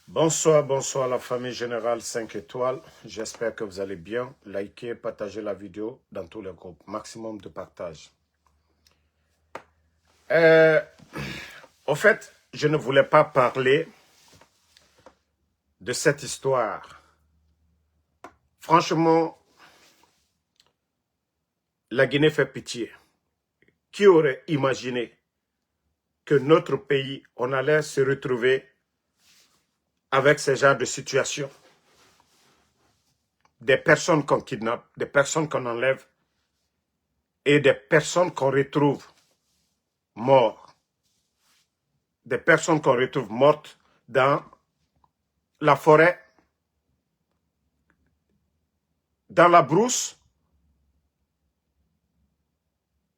Bonsoir, bonsoir la famille générale 5 étoiles. J'espère que vous allez bien. Likez, partagez la vidéo dans tous les groupes. Maximum de partage. Au fait, je ne voulais pas parler de cette histoire. Franchement, la Guinée fait pitié. Qui aurait imaginé que notre pays, on allait se retrouver avec ce genre de situation? Des personnes qu'on kidnappe, des personnes qu'on enlève et des personnes qu'on retrouve mortes. Des personnes qu'on retrouve mortes dans la forêt, dans la brousse,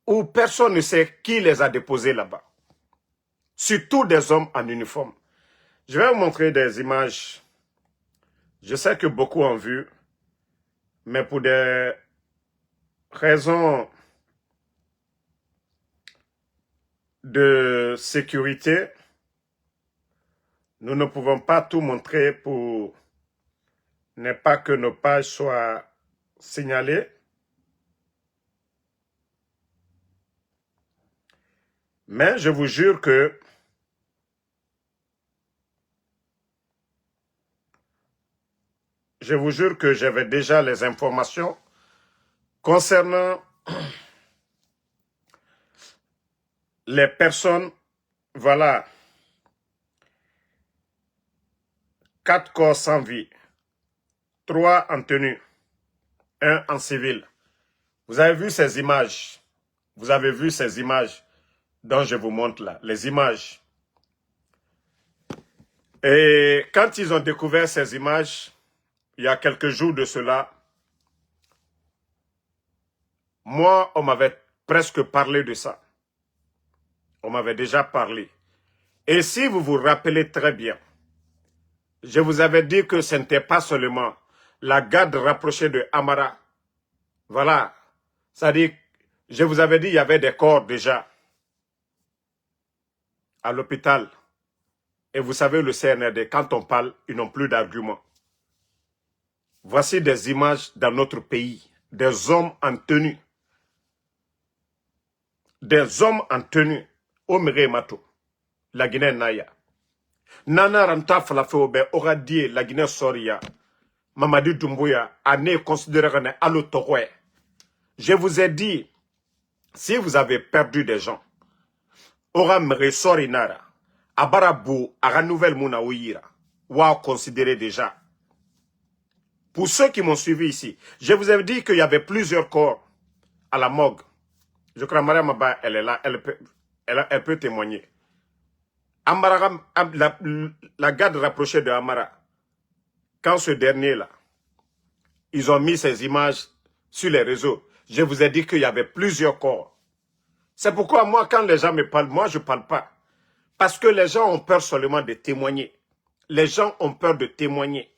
où personne ne sait qui les a déposés là-bas. Surtout des hommes en uniforme. Je vais vous montrer des images. Je sais que beaucoup ont vu, mais pour des raisons de sécurité, nous ne pouvons pas tout montrer pour ne pas que nos pages soient signalées. Mais je vous jure que j'avais déjà les informations concernant les personnes, voilà, 4 corps sans vie, 3 en tenue, 1 en civil. Vous avez vu ces images? Vous avez vu ces images dont je vous montre là, les images. Et quand ils ont découvert ces images, il y a quelques jours de cela, moi, on m'avait presque parlé de ça. On m'avait déjà parlé. Et si vous vous rappelez très bien, je vous avais dit que ce n'était pas seulement la garde rapprochée de Amara. Voilà. C'est-à-dire, je vous avais dit qu'il y avait des corps déjà à l'hôpital. Et vous savez, le CNRD, quand on parle, ils n'ont plus d'arguments. Voici des images dans notre pays. Des hommes en tenue. Des hommes en tenue. Omire Mato. La Guinée Naya. Nana Ranta Falafeobe aura dit la Guinée Soria. Mamadi Doumbouya a né considéré à l'autoroi. Je vous ai dit, si vous avez perdu des gens, aura mre sorinara. Abarabu, à nouvelle mouna ouira. Wa considéré déjà. Pour ceux qui m'ont suivi ici, je vous ai dit qu'il y avait plusieurs corps à la morgue. Je crois que Maria Maba, elle est là, elle peut témoigner. Amara, la garde rapprochée de Amara, quand ce dernier-là, ils ont mis ces images sur les réseaux, je vous ai dit qu'il y avait plusieurs corps. C'est pourquoi moi, quand les gens me parlent, moi je ne parle pas. Parce que les gens ont peur seulement de témoigner. Les gens ont peur de témoigner.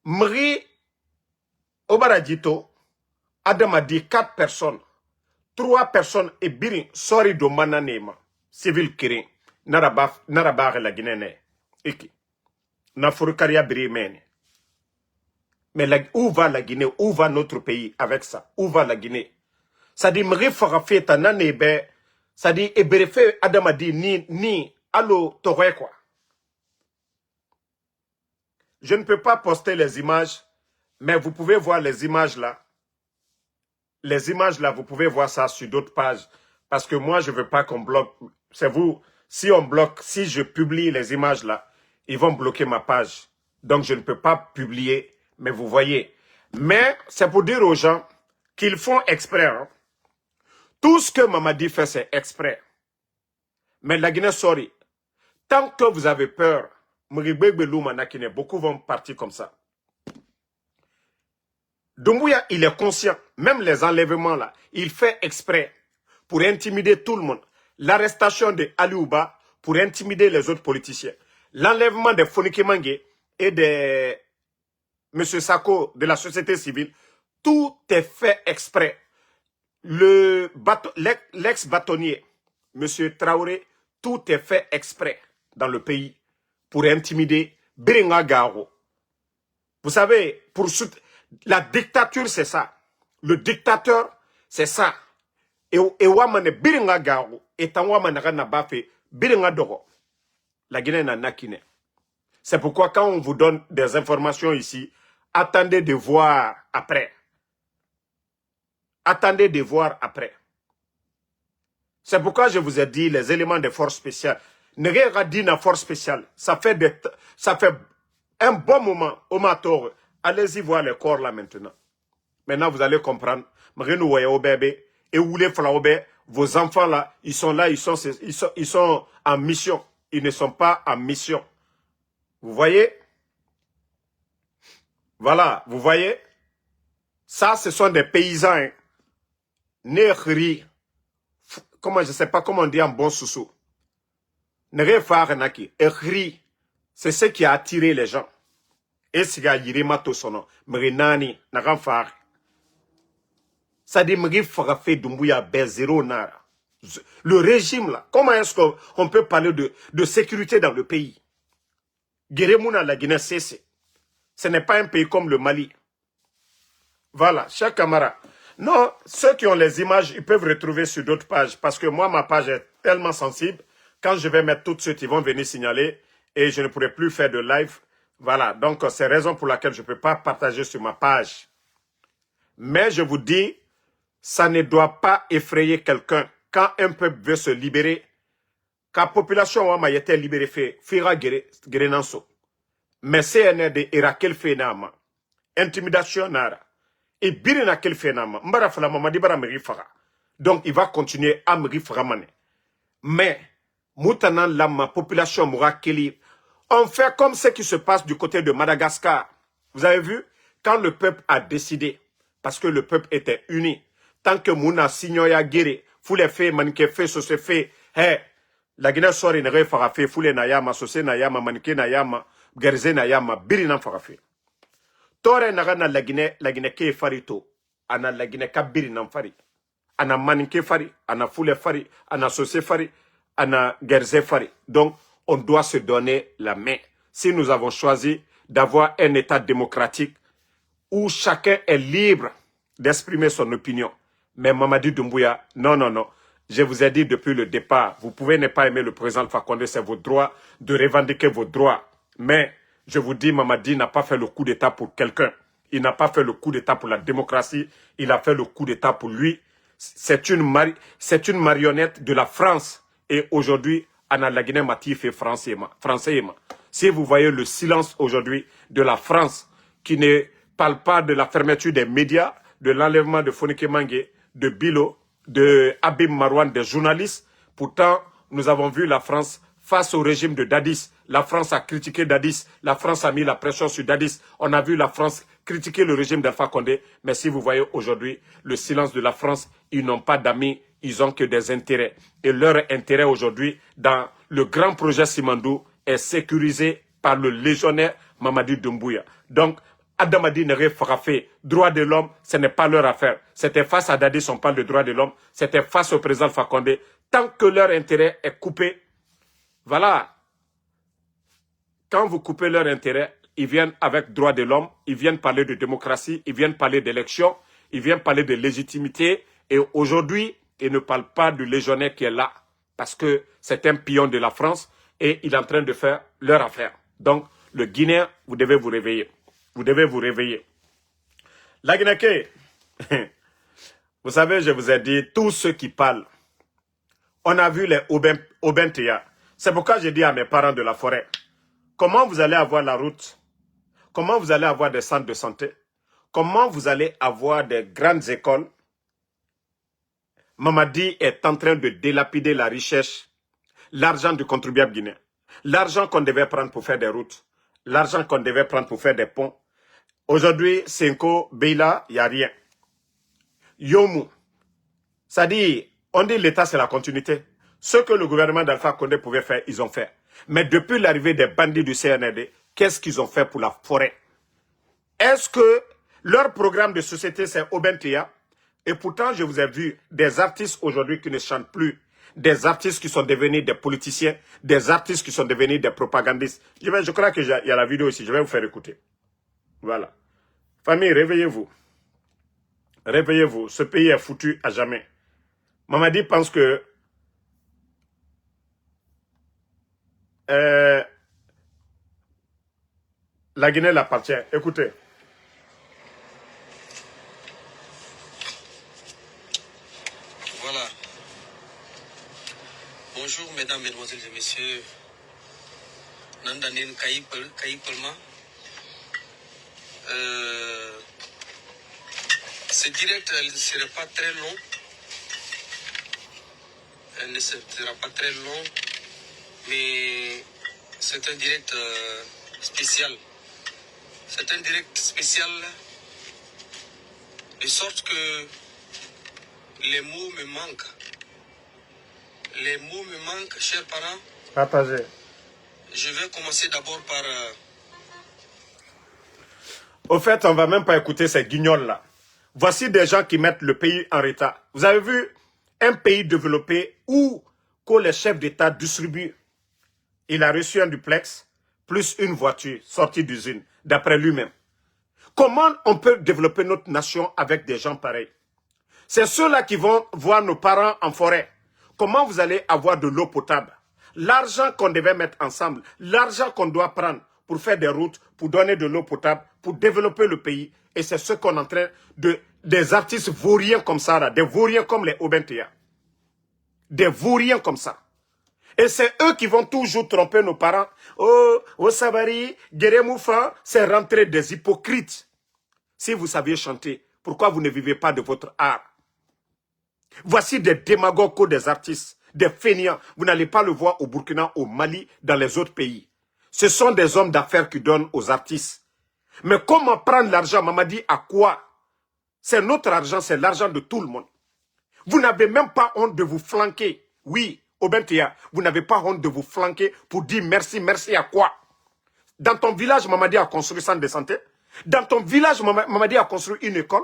Mri Obaradjito, Adam a dit 4 personnes. 3 personnes et birin sori do mananema. Civil kirin. Naraba la Guinée. Iki. Nafurukaria birimene. Mais où va la Guinée? Où va notre pays avec ça? Où va la Guinée? Ça dit, Mri Farafeta nanebe. Ça dit, Eberefe Adam a dit, ni, allo, toré quoi. Je ne peux pas poster les images, mais vous pouvez voir les images là. Les images là, vous pouvez voir ça sur d'autres pages. Parce que moi, je ne veux pas qu'on bloque. C'est vous, si on bloque, si je publie les images là, ils vont bloquer ma page. Donc, je ne peux pas publier, mais vous voyez. Mais c'est pour dire aux gens qu'ils font exprès. Hein. Tout ce que Mamadi fait, c'est exprès. Mais la Guinée, sorry. Tant que vous avez peur, beaucoup vont partir comme ça. Doumbouya, il est conscient, même les enlèvements là, il fait exprès pour intimider tout le monde. L'arrestation de Ali Ouba pour intimider les autres politiciens. L'enlèvement de Fonike Mangue et de M. Sako de la société civile, tout est fait exprès. L'ex-bâtonnier, M. Traoré, tout est fait exprès dans le pays pour intimider Biringa Garo. Vous savez, la dictature, c'est ça. Le dictateur, c'est ça. Et Wamane Biringa Garo, et Tanwamane Nabafe, Biringa Doro. La Guinée n'a nakine. C'est pourquoi quand on vous donne des informations ici, attendez de voir après. Attendez de voir après. C'est pourquoi je vous ai dit les éléments des forces spéciales. Ne dit na force spéciale. Ça fait un bon moment au Mator. Allez-y voir les corps là maintenant. Maintenant vous allez comprendre. Et vos enfants là, ils sont là, ils sont en mission. Ils ne sont pas en mission. Vous voyez? Voilà, vous voyez? Ça, ce sont des paysans. Hein. Nehri. Comment, je ne sais pas comment on dit en bon sous-sous. C'est ce qui a attiré les gens. Et c'est ce qui a sono. Mrenani, n'a faire. Ça dit, le régime là, comment est-ce qu'on peut parler de sécurité dans le pays? Guérémouna, la Guinée, ce n'est pas un pays comme le Mali. Voilà, chers camarades. Non, ceux qui ont les images, ils peuvent retrouver sur d'autres pages. Parce que moi, ma page est tellement sensible. Quand je vais mettre tout de suite, ils vont venir signaler. Et je ne pourrai plus faire de live. Voilà, donc c'est la raison pour laquelle je ne peux pas partager sur ma page. Mais je vous dis, ça ne doit pas effrayer quelqu'un. Quand un peuple veut se libérer, quand la population a été libérée, fera guérenanso. Mais CNRD ira quel phénomène? Intimidation nara. Et birina quel phénomène? Mbara fala mamadi bara merifara. Donc il va continuer à merifara mané. Mais, moutanan lama population moura keli. On fait comme ce qui se passe du côté de Madagascar. Vous avez vu? Quand le peuple a décidé, parce que le peuple était uni, tant que Mouna signoya guéré, foule fait, manike fait, so se fait, hey, la Guinée sori ne fera fait, foule nayama, so se nayama, manike nayama, gerze nayama, birinan fera fait. Tore nagana la Guinée ke farito, ana la Guinée ka birinan fari, ana manike fari, ana foule fari, ana so se fari, ana gerze fari. Donc, on doit se donner la main. Si nous avons choisi d'avoir un État démocratique où chacun est libre d'exprimer son opinion. Mais Mamadi Doumbouya, non, non, non. Je vous ai dit depuis le départ, vous pouvez ne pas aimer le président Alpha Condé, c'est votre droit de revendiquer vos droits. Mais je vous dis, Mamadi n'a pas fait le coup d'État pour quelqu'un. Il n'a pas fait le coup d'État pour la démocratie. Il a fait le coup d'État pour lui. C'est une marionnette de la France. Et aujourd'hui, Anna la Guinée Mati fait français. Si vous voyez le silence aujourd'hui de la France, qui ne parle pas de la fermeture des médias, de l'enlèvement de Fonike Mangue, de Bilo, de Abim Marouane, des journalistes. Pourtant, nous avons vu la France face au régime de Dadis. La France a critiqué Dadis. La France a mis la pression sur Dadis. On a vu la France critiquer le régime d'Alpha Condé. Mais si vous voyez aujourd'hui le silence de la France, ils n'ont pas d'amis, ils ont que des intérêts. Et leur intérêt aujourd'hui, dans le grand projet Simandou, est sécurisé par le légionnaire Mamadi Doumbouya. Donc, Adamadi n'aurait frappé. Droit de l'homme, ce n'est pas leur affaire. C'était face à Dadis, on parle de droit de l'homme. C'était face au président Alpha Condé. Tant que leur intérêt est coupé, voilà. Quand vous coupez leur intérêt, ils viennent avec droit de l'homme, ils viennent parler de démocratie, ils viennent parler d'élection, ils viennent parler de légitimité. Et aujourd'hui, ils ne parlent pas du légionnaire qui est là. Parce que c'est un pion de la France et il est en train de faire leur affaire. Donc, le Guinéen, vous devez vous réveiller. Vous devez vous réveiller. La Guinée, vous savez, je vous ai dit, tous ceux qui parlent, on a vu les Aubentia. C'est pourquoi j'ai dit à mes parents de la forêt, comment vous allez avoir la route? Comment vous allez avoir des centres de santé? Comment vous allez avoir des grandes écoles? Mamadi est en train de dilapider la richesse, l'argent du contribuable guinéen. L'argent qu'on devait prendre pour faire des routes, l'argent qu'on devait prendre pour faire des ponts. Aujourd'hui, Senko, Beila, il n'y a rien. Yomu, ça dit, on dit l'État c'est la continuité. Ce que le gouvernement d'Alpha Condé pouvait faire, ils ont fait. Mais depuis l'arrivée des bandits du CNRD, qu'est-ce qu'ils ont fait pour la forêt? Est-ce que leur programme de société c'est Aubentia? Et pourtant, je vous ai vu des artistes aujourd'hui qui ne chantent plus. des artistes qui sont devenus des politiciens, des artistes qui sont devenus des propagandistes. Je crois qu'il y a la vidéo ici, je vais vous faire écouter. Voilà. Famille, réveillez-vous. Réveillez-vous, ce pays est foutu à jamais. Mamadi pense que la Guinée l'appartient. Écoutez. Voilà. Bonjour mesdames, mesdemoiselles et messieurs. Nandanin Kaïpelma. Ce direct, elle ne sera pas très long. Elle ne sera pas très long. Mais c'est un direct spécial. C'est un direct spécial de sorte que les mots me manquent. Les mots me manquent, chers parents. Partagez. Je vais commencer d'abord par... Au fait, on ne va même pas écouter ces guignols-là. Voici des gens qui mettent le pays en retard. Vous avez vu un pays développé où que les chefs d'État distribuent. Il a reçu un duplex plus une voiture sortie d'usine, d'après lui-même. Comment on peut développer notre nation avec des gens pareils? C'est ceux-là qui vont voir nos parents en forêt. Comment vous allez avoir de l'eau potable? L'argent qu'on devait mettre ensemble, l'argent qu'on doit prendre pour faire des routes, pour donner de l'eau potable, pour développer le pays. Et c'est ce qu'on est en train de... Des artistes vauriens comme ça, là, des vauriens comme les Obentia. Des vauriens comme ça. Et c'est eux qui vont toujours tromper nos parents. Oh, Sabari, Guéremoufa, c'est rentrer des hypocrites. Si vous saviez chanter, pourquoi vous ne vivez pas de votre art? Voici des démagogues, des artistes, des fainéants. Vous n'allez pas le voir au Burkina, au Mali, dans les autres pays. Ce sont des hommes d'affaires qui donnent aux artistes. Mais comment prendre l'argent, Mamadi, à quoi? C'est notre argent, c'est l'argent de tout le monde. Vous n'avez même pas honte de vous flanquer. Oui, Obentia, vous n'avez pas honte de vous flanquer pour dire merci, merci à quoi? Dans ton village, Mamadi a construit un centre de santé. Dans ton village, Mamadi a construit une école.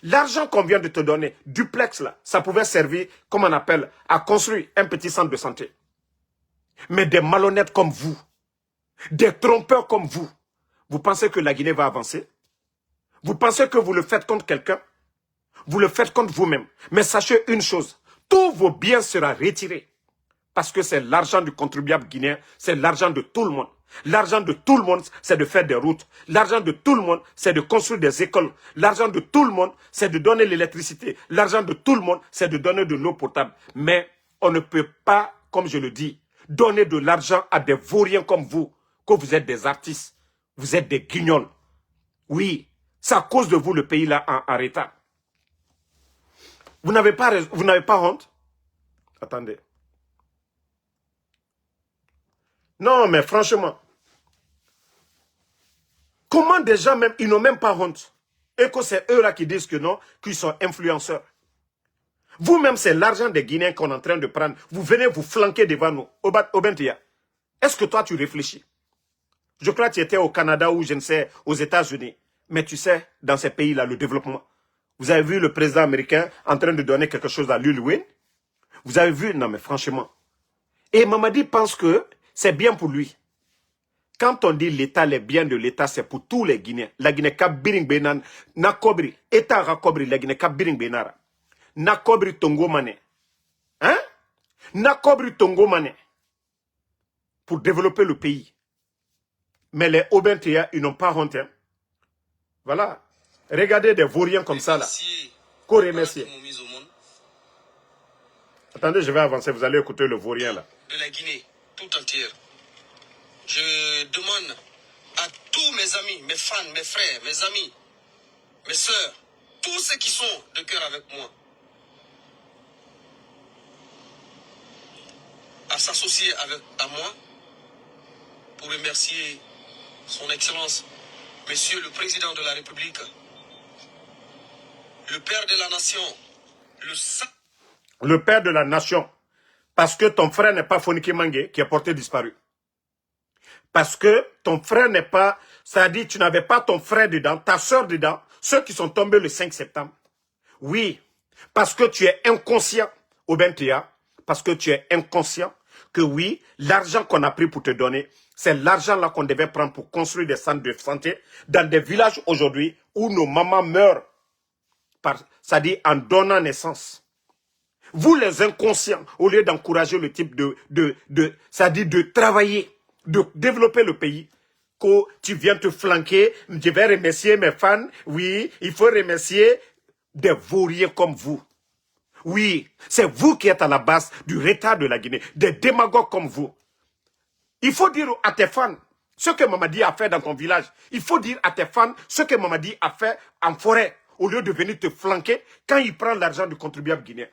L'argent qu'on vient de te donner, duplex là, ça pouvait servir, comme on appelle, à construire un petit centre de santé. Mais des malhonnêtes comme vous, des trompeurs comme vous pensez que la Guinée va avancer? Vous pensez que vous le faites contre quelqu'un? Vous le faites contre vous-même. Mais sachez une chose, tous vos biens seront retirés. Parce que c'est l'argent du contribuable guinéen, c'est l'argent de tout le monde. L'argent de tout le monde, c'est de faire des routes. L'argent de tout le monde, c'est de construire des écoles. L'argent de tout le monde, c'est de donner l'électricité. L'argent de tout le monde, c'est de donner de l'eau potable. Mais on ne peut pas, comme je le dis, donner de l'argent à des vauriens comme vous, que vous êtes des artistes. Vous êtes des guignols. Oui, c'est à cause de vous le pays là en retard. Vous n'avez pas honte? Attendez. Non, mais franchement, comment des gens, même, ils n'ont même pas honte? Et que c'est eux là qui disent que non, qu'ils sont influenceurs. Vous-même, c'est l'argent des Guinéens qu'on est en train de prendre. Vous venez vous flanquer devant nous. Obentia, est-ce que toi, tu réfléchis? Je crois que tu étais au Canada ou je ne sais, aux États-Unis. Mais tu sais, dans ces pays-là, le développement. Vous avez vu le président américain en train de donner quelque chose à Lil Wayne? Vous avez vu? Non, mais franchement. Et Mamadi pense que c'est bien pour lui. Quand on dit l'État, les biens de l'État, c'est pour tous les Guinéens. La Guinée Kap Biring Benan, Nakobri, État Rakobri, la Guinée Kap Biring Benara. Nakobri Tongo Mane. Hein? Nakobri Tongo Mane. Pour développer le pays. Mais les Obentia, ils n'ont pas honte. Hein? Voilà. Regardez des vauriens comme ça là. Qu'on remercie. Attendez, je vais avancer. Vous allez écouter le vaurien là. De la Guinée, tout entière. Je demande à tous mes amis, mes fans, mes frères, mes amis, mes soeurs, tous ceux qui sont de cœur avec moi, à s'associer à moi pour remercier son Excellence, Monsieur le Président de la République, le Père de la Nation, le Père de la Nation. Parce que ton frère n'est pas Fonike Mangue qui est porté disparu. Parce que ton frère n'est pas... C'est-à-dire tu n'avais pas ton frère dedans, ta soeur dedans, ceux qui sont tombés le 5 septembre. Oui, parce que tu es inconscient, Obentia, parce que tu es inconscient que oui, l'argent qu'on a pris pour te donner, c'est l'argent là qu'on devait prendre pour construire des centres de santé dans des villages aujourd'hui où nos mamans meurent, c'est-à-dire en donnant naissance. Vous les inconscients, au lieu d'encourager le type c'est-à-dire de travailler, de développer le pays, que tu viens te flanquer, je vais remercier mes fans, oui, il faut remercier des vauriens comme vous. Oui, c'est vous qui êtes à la base du retard de la Guinée, des démagogues comme vous. Il faut dire à tes fans ce que Mamadi a fait dans ton village. Il faut dire à tes fans ce que Mamadi a fait en forêt, au lieu de venir te flanquer quand il prend l'argent du contribuable guinéen.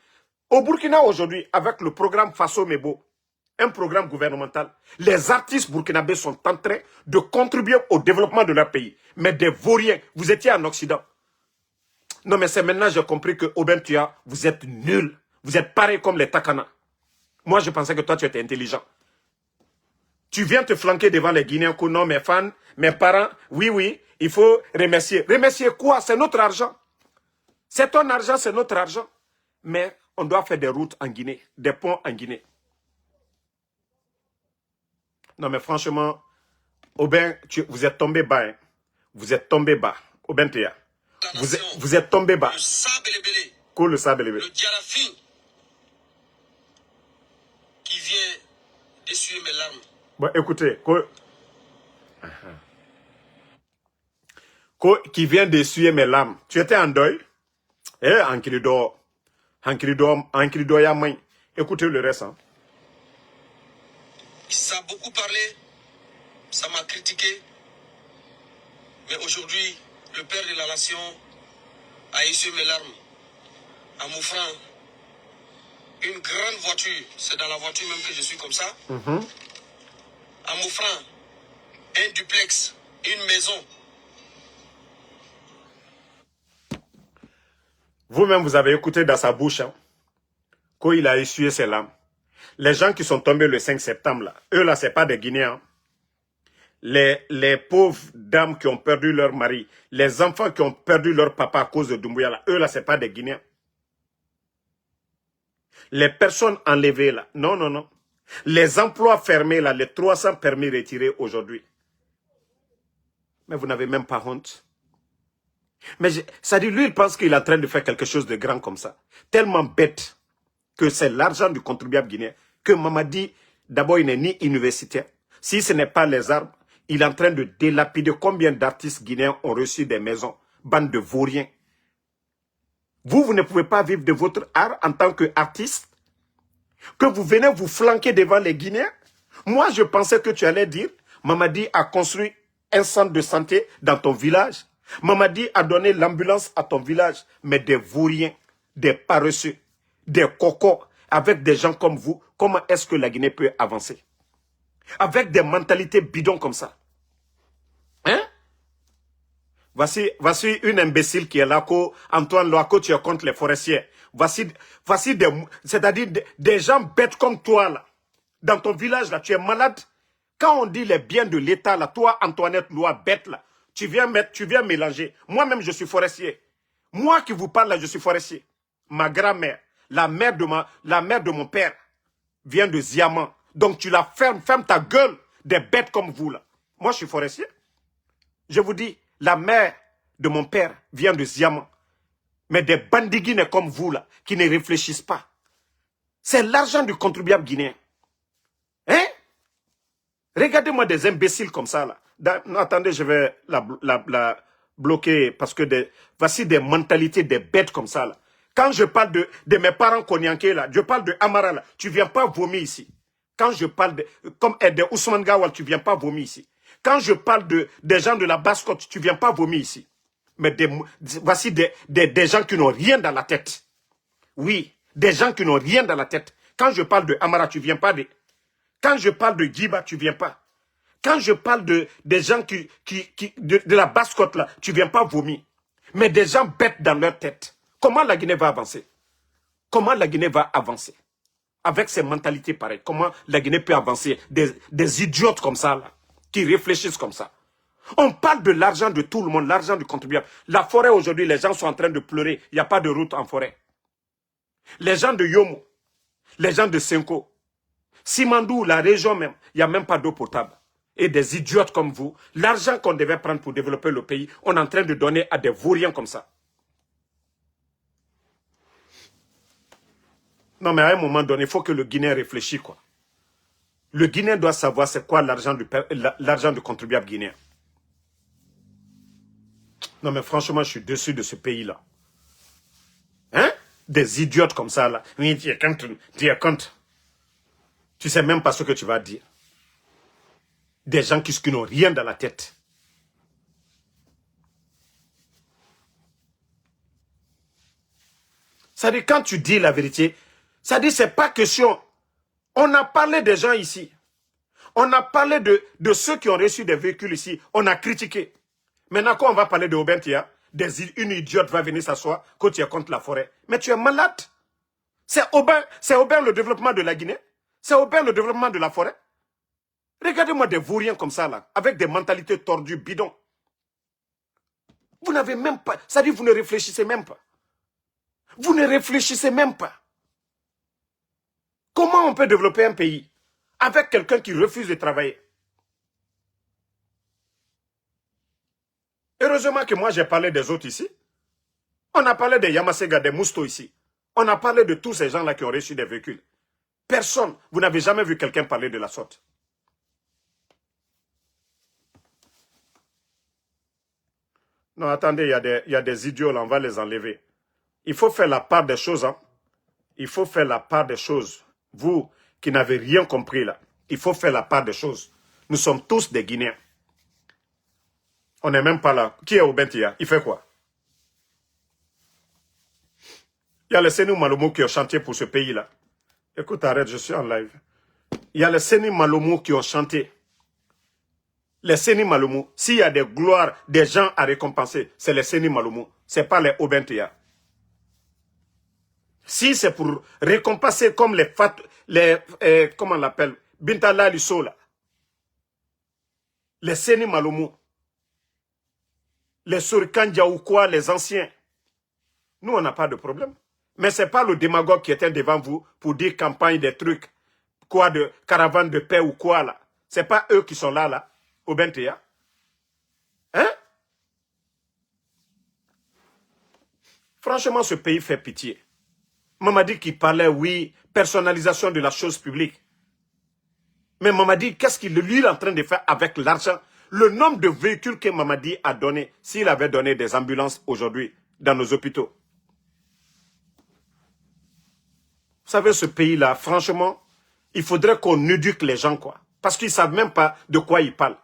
Au Burkina aujourd'hui, avec le programme Faso Mebo, un programme gouvernemental, les artistes burkinabés sont en train de contribuer au développement de leur pays. Mais des vauriens, vous étiez en Occident. Non, mais c'est maintenant que j'ai compris que Obentua, vous êtes nuls. Vous êtes pareil comme les Takana. Moi, je pensais que toi, tu étais intelligent. Tu viens te flanquer devant les Guinéens, que non, mes fans, mes parents, oui, oui, il faut remercier. Remercier quoi? C'est notre argent. C'est ton argent, c'est notre argent. Mais on doit faire des routes en Guinée, des ponts en Guinée. Non, mais franchement, Aubin, vous êtes tombé bas. Hein. Vous êtes tombé bas. Aubin Théa. Vous êtes tombé bas. Le sable belé. Quoi le sable Le diarafine qui vient d'essuyer mes larmes. Bon, écoutez, qui vient d'essuyer mes larmes. Tu étais en deuil? Eh, en crido ya main. Écoutez le reste. Hein. Ça a beaucoup parlé, ça m'a critiqué. Mais aujourd'hui, le père de la nation a essuyé mes larmes en m'offrant une grande voiture. C'est dans la voiture même que je suis comme ça. En m'offrant un duplex, une maison. Vous-même, vous avez écouté dans sa bouche hein, qu'il a essuyé ses larmes. Les gens qui sont tombés le 5 septembre, là, eux là, ce n'est pas des Guinéens. Les pauvres dames qui ont perdu leur mari, les enfants qui ont perdu leur papa à cause de Doumbouya, là, eux là, ce n'est pas des Guinéens. Les personnes enlevées là, non, non, non. Les emplois fermés là, les 300 permis retirés aujourd'hui. Mais vous n'avez même pas honte. Mais ça dit, lui, il pense qu'il est en train de faire quelque chose de grand comme ça. Tellement bête que c'est l'argent du contribuable guinéen. Que Mamadi, d'abord, il n'est ni universitaire. Si ce n'est pas les arbres, il est en train de délapider combien d'artistes guinéens ont reçu des maisons. Bande de vauriens. Vous ne pouvez pas vivre de votre art en tant qu'artiste. Que vous venez vous flanquer devant les Guinéens. Moi, je pensais que tu allais dire, Mamadi a construit un centre de santé dans ton village. Mamadi a donné l'ambulance à ton village. Mais des vauriens, des paresseux, des cocos, avec des gens comme vous, comment est-ce que la Guinée peut avancer? Avec des mentalités bidons comme ça. Hein? Voici une imbécile qui est là, Antoine Loaco, tu es contre les forestiers. Voici c'est-à-dire des gens bêtes comme toi, là. Dans ton village, là, tu es malade. Quand on dit les biens de l'État, là, toi, Antoinette Loa, bête, là, tu viens mélanger. Moi-même, je suis forestier. Moi qui vous parle, là, je suis forestier. Ma grand-mère, la mère de mon père, vient de Ziaman. Donc, tu la ferme ta gueule, des bêtes comme vous, là. Moi, je suis forestier. Je vous dis, la mère de mon père vient de Ziaman. Mais des bandits guinéens comme vous, là, qui ne réfléchissent pas. C'est l'argent du contribuable guinéen. Hein? Regardez-moi des imbéciles comme ça, là. Non, attendez, je vais la bloquer parce que voici des mentalités, des bêtes comme ça, là. Quand je parle de mes parents konyanké, là, je parle de Amara, là, tu ne viens pas vomir ici. Quand je parle comme de Ousmane Gawal, tu ne viens pas vomir ici. Quand je parle des gens de la Basse-Côte, tu ne viens pas vomir ici. Mais voici des gens qui n'ont rien dans la tête. Oui, des gens qui n'ont rien dans la tête. Quand je parle de Amara, tu ne viens pas. Quand je parle de Djiba, tu ne viens pas. Quand je parle des gens de la Basse-Côte, là, tu ne viens pas vomir. Mais des gens bêtes dans leur tête. Comment la Guinée va avancer? Comment la Guinée va avancer? Avec ces mentalités pareilles, comment la Guinée peut avancer? Des idiotes comme ça, là, qui réfléchissent comme ça. On parle de l'argent de tout le monde, l'argent du contribuable. La forêt aujourd'hui, les gens sont en train de pleurer. Il n'y a pas de route en forêt. Les gens de Yomo, les gens de Senko. Simandou, la région même, il n'y a même pas d'eau potable. Et des idiotes comme vous, l'argent qu'on devait prendre pour développer le pays, on est en train de donner à des vauriens comme ça. Non, mais à un moment donné, il faut que le Guinéen réfléchisse, quoi. Le Guinéen doit savoir c'est quoi l'argent du contribuable guinéen. Non, mais franchement, je suis déçu de ce pays-là. Hein? Des idiotes comme ça, là. Oui, tu es contre. Tu sais même pas ce que tu vas dire. Des gens qui n'ont rien dans la tête. Ça dit, quand tu dis la vérité, ça dit, c'est pas question. On a parlé des gens ici. On a parlé de ceux qui ont reçu des véhicules ici. On a critiqué. Maintenant, quand on va parler de Obentia, une idiote va venir s'asseoir quand tu es contre la forêt. Mais tu es malade. C'est Aubin le développement de la Guinée. C'est Aubin le développement de la forêt. Regardez-moi des vauriens comme ça, là, avec des mentalités tordues, bidons. Vous n'avez même pas... Ça dit, vous ne réfléchissez même pas. Vous ne réfléchissez même pas. Comment on peut développer un pays avec quelqu'un qui refuse de travailler? Heureusement que moi, j'ai parlé des autres ici. On a parlé des Yamasega, des Mousto ici. On a parlé de tous ces gens-là qui ont reçu des véhicules. Personne, vous n'avez jamais vu quelqu'un parler de la sorte. Non, attendez, il y a des idiots là, on va les enlever. Il faut faire la part des choses. Hein. Il faut faire la part des choses. Vous qui n'avez rien compris là, il faut faire la part des choses. Nous sommes tous des Guinéens. On n'est même pas là. Qui est Obentia? Il fait quoi? Il y a les Sénou Malomou qui ont chanté pour ce pays-là. Écoute, arrête, je suis en live. Il y a les Sénou Malomou qui ont chanté. Les Séni Malomou, s'il y a des gloires, des gens à récompenser, c'est les Séni Malomou. Ce n'est pas les Obentia. Si c'est pour récompenser comme comment on l'appelle, Bintala Lissola, les Séni Malomou, les Surikandja ou quoi, les anciens, nous on n'a pas de problème. Mais ce n'est pas le démagogue qui était devant vous pour dire campagne des trucs, quoi de caravane de paix ou quoi là. Ce n'est pas eux qui sont là, au Bentea. Hein? Franchement, ce pays fait pitié. Mamadi qui parlait, oui, personnalisation de la chose publique. Mais Mamadi, qu'est-ce qu'il lui est en train de faire avec l'argent? Le nombre de véhicules que Mamadi a donné, s'il avait donné des ambulances aujourd'hui dans nos hôpitaux. Vous savez, ce pays-là, franchement, il faudrait qu'on éduque les gens, quoi. Parce qu'ils ne savent même pas de quoi ils parlent.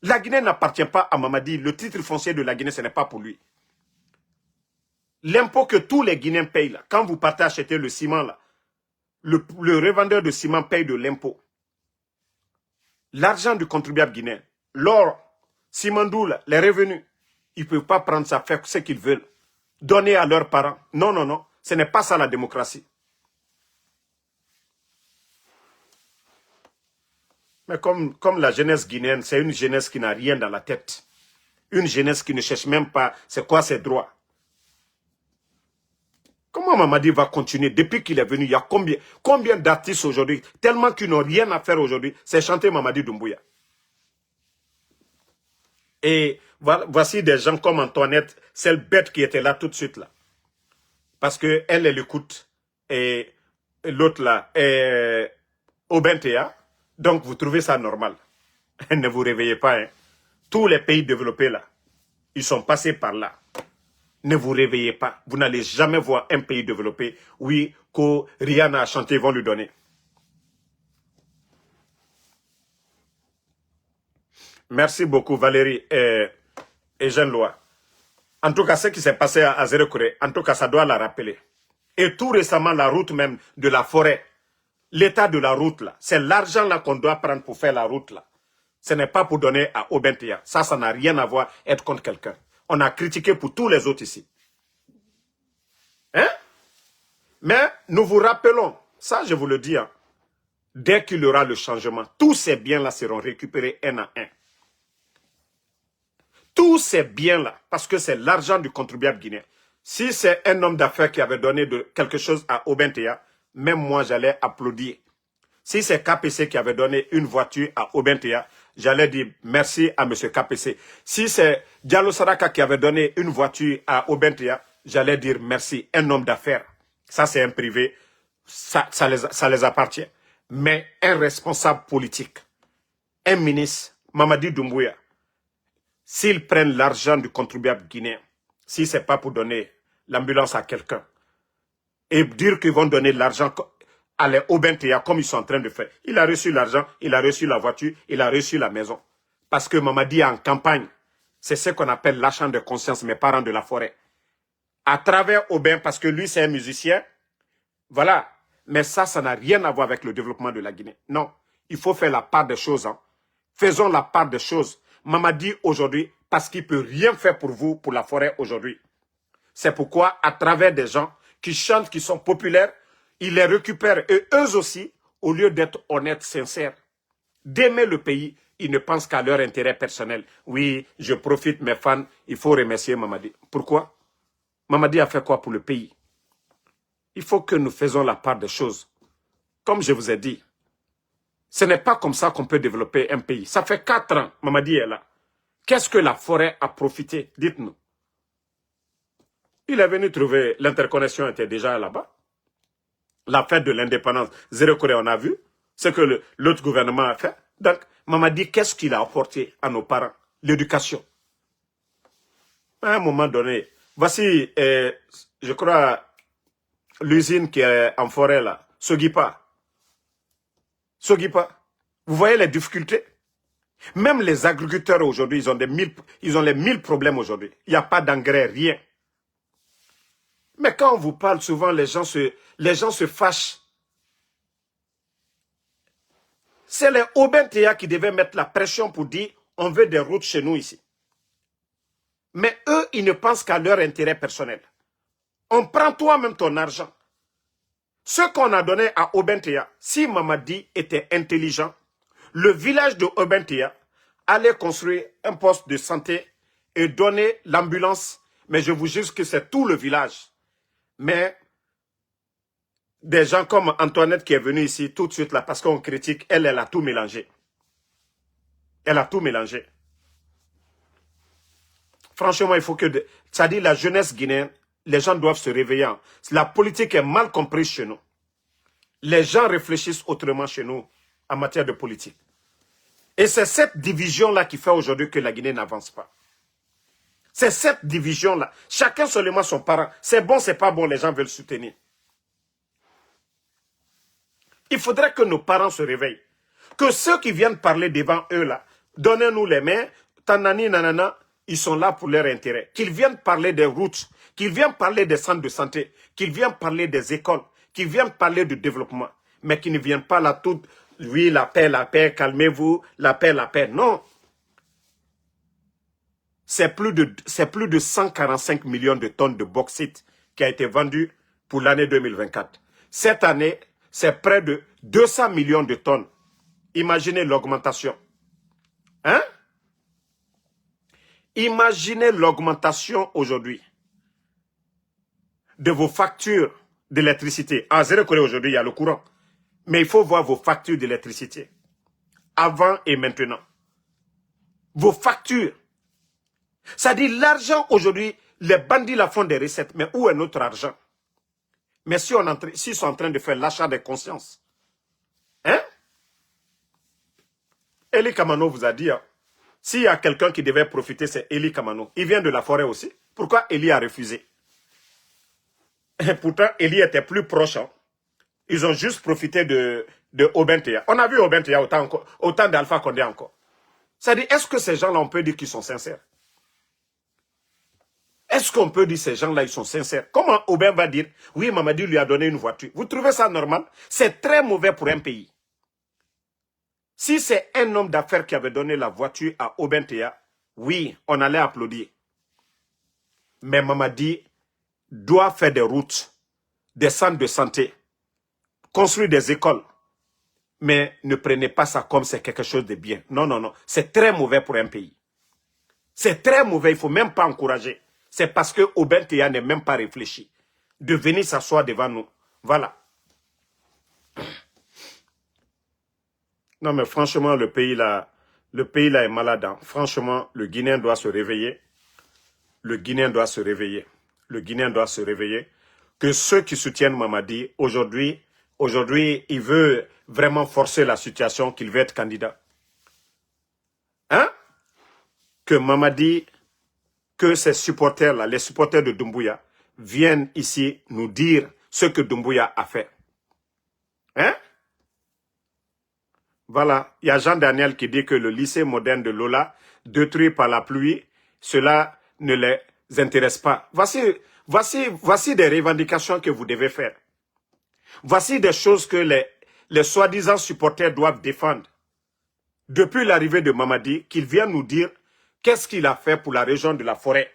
La Guinée n'appartient pas à Mamadi. Le titre foncier de la Guinée, ce n'est pas pour lui. L'impôt que tous les Guinéens payent, là, quand vous partez acheter le ciment, là, le revendeur de ciment paye de l'impôt. L'argent du contribuable guinéen, l'or, Simandou, là, les revenus, ils ne peuvent pas prendre ça, faire ce qu'ils veulent. Donner à leurs parents. Non, non, non. Ce n'est pas ça la démocratie. Mais comme la jeunesse guinéenne, c'est une jeunesse qui n'a rien dans la tête. Une jeunesse qui ne cherche même pas c'est quoi ses droits. Comment Mamadi va continuer? Depuis qu'il est venu, il y a combien d'artistes aujourd'hui, tellement qu'ils n'ont rien à faire aujourd'hui, c'est chanter Mamadi Doumbouya. Et voici des gens comme Antoinette, celle bête qui était là tout de suite là. Parce qu'elle, elle écoute. Et l'autre là, Obentea. Donc, vous trouvez ça normal. Ne vous réveillez pas. Hein. Tous les pays développés là, ils sont passés par là. Ne vous réveillez pas. Vous n'allez jamais voir un pays développé. Oui, que Rihanna a chanté, ils vont lui donner. Merci beaucoup Valérie et Jeanne Loa. En tout cas, ce qui s'est passé à Zérekoré, en tout cas, ça doit la rappeler. Et tout récemment, la route même de la forêt, l'état de la route là, c'est l'argent là qu'on doit prendre pour faire la route là. Ce n'est pas pour donner à Obentia. Ça n'a rien à voir être contre quelqu'un. On a critiqué pour tous les autres ici. Hein? Mais nous vous rappelons, ça je vous le dis, hein, dès qu'il y aura le changement, tous ces biens-là seront récupérés un à un. Tous ces biens-là, parce que c'est l'argent du contribuable guinéen. Si c'est un homme d'affaires qui avait donné quelque chose à Obentea, même moi, j'allais applaudir. Si c'est KPC qui avait donné une voiture à Obentea, j'allais dire merci à M. KPC. Si c'est Diallo Saraka qui avait donné une voiture à Obentea, j'allais dire merci, un homme d'affaires. Ça, c'est un privé, ça les appartient. Mais un responsable politique, un ministre, Mamadi Doumbouya, s'ils prennent l'argent du contribuable guinéen, si ce n'est pas pour donner l'ambulance à quelqu'un, et dire qu'ils vont donner l'argent à les Obentea comme ils sont en train de faire. Il a reçu l'argent, il a reçu la voiture, il a reçu la maison. Parce que Mamadi est en campagne. C'est ce qu'on appelle l'achat de conscience, mes parents de la forêt. À travers Aubin, parce que lui c'est un musicien, voilà. Mais ça n'a rien à voir avec le développement de la Guinée. Non, il faut faire la part des choses. Hein. Faisons la part des choses. Mamadi aujourd'hui, parce qu'il ne peut rien faire pour vous, pour la forêt aujourd'hui. C'est pourquoi, à travers des gens qui chantent, qui sont populaires, ils les récupèrent. Et eux aussi, au lieu d'être honnêtes, sincères, d'aimer le pays, ils ne pensent qu'à leur intérêt personnel. Oui, je profite, mes fans, il faut remercier Mamadi. Pourquoi? Mamadi a fait quoi pour le pays? Il faut que nous faisons la part des choses. Comme je vous ai dit, ce n'est pas comme ça qu'on peut développer un pays. Ça fait 4 ans, Mamadi est là. Qu'est-ce que la forêt a profité? Dites-nous. Il est venu trouver, l'interconnexion était déjà là-bas. La fête de l'indépendance, Zéro Corée, on a vu ce que l'autre gouvernement a fait. Donc, Mamadi, qu'est-ce qu'il a apporté à nos parents? L'éducation. À un moment donné, voici, je crois, l'usine qui est en forêt là, Sogipa. Sogipa. Vous voyez les difficultés? Même les agriculteurs aujourd'hui, ils ont les 1000 problèmes aujourd'hui. Il n'y a pas d'engrais, rien. Mais quand on vous parle souvent, les gens se fâchent. C'est les Obentea qui devaient mettre la pression pour dire on veut des routes chez nous ici. Mais eux, ils ne pensent qu'à leur intérêt personnel. On prend toi-même ton argent. Ce qu'on a donné à Obentea, si Mamadi était intelligent, le village de Obentea allait construire un poste de santé et donner l'ambulance. Mais je vous jure que c'est tout le village. Mais des gens comme Antoinette qui est venue ici tout de suite là, parce qu'on critique, elle a tout mélangé. Elle a tout mélangé. Franchement, il faut que... Ça dit la jeunesse guinéenne, les gens doivent se réveiller. La politique est mal comprise chez nous. Les gens réfléchissent autrement chez nous en matière de politique. Et c'est cette division-là qui fait aujourd'hui que la Guinée n'avance pas. C'est cette division-là. Chacun seulement son parent. C'est bon, c'est pas bon, les gens veulent soutenir. Il faudrait que nos parents se réveillent. Que ceux qui viennent parler devant eux là, donnez-nous les mains, tanani nanana, ils sont là pour leur intérêt. Qu'ils viennent parler des routes, qu'ils viennent parler des centres de santé, qu'ils viennent parler des écoles, qu'ils viennent parler du développement, mais qu'ils ne viennent pas là tout, oui, la paix, calmez-vous, la paix, non. C'est plus de 145 millions de tonnes de bauxite qui a été vendu pour l'année 2024. Cette année, c'est près de 200 millions de tonnes. Imaginez l'augmentation. Hein? Imaginez l'augmentation aujourd'hui de vos factures d'électricité. À Zéro Corée aujourd'hui, il y a le courant. Mais il faut voir vos factures d'électricité. Avant et maintenant. Vos factures. Ça dit l'argent aujourd'hui, les bandits la font des recettes. Mais où est notre argent? Mais si s'ils sont en train de faire l'achat des consciences. Hein? Eli Kamano vous a dit, hein, s'il y a quelqu'un qui devait profiter, c'est Eli Kamano. Il vient de la forêt aussi. Pourquoi Eli a refusé? Et pourtant, Eli était plus proche. Hein. Ils ont juste profité de Obentea. On a vu Obentea autant d'Alpha Condé encore. Ça dit, est-ce que ces gens-là, on peut dire qu'ils sont sincères? Est-ce qu'on peut dire ces gens-là, ils sont sincères? Comment Aubin va dire, oui, Mamadi lui a donné une voiture? Vous trouvez ça normal? C'est très mauvais pour un pays. Si c'est un homme d'affaires qui avait donné la voiture à Obentea, oui, on allait applaudir. Mais Mamadi doit faire des routes, des centres de santé, construire des écoles. Mais ne prenez pas ça comme c'est quelque chose de bien. Non, non, non. C'est très mauvais pour un pays. C'est très mauvais, il ne faut même pas encourager. C'est parce que Obentea n'est même pas réfléchi de venir s'asseoir devant nous. Voilà. Non, mais franchement, le pays là est malade. Hein. Franchement, le Guinéen doit se réveiller. Le Guinéen doit se réveiller. Le Guinéen doit se réveiller. Que ceux qui soutiennent Mamadi, aujourd'hui, il veut vraiment forcer la situation qu'il veut être candidat. Hein? Que Mamadi, que ces supporters-là, les supporters de Doumbouya, viennent ici nous dire ce que Doumbouya a fait. Hein? Voilà, il y a Jean-Daniel qui dit que le lycée moderne de Lola, détruit par la pluie, cela ne les intéresse pas. Voici des revendications que vous devez faire. Voici des choses que les soi-disant supporters doivent défendre. Depuis l'arrivée de Mamadi, qu'il vient nous dire qu'est-ce qu'il a fait pour la région de la forêt.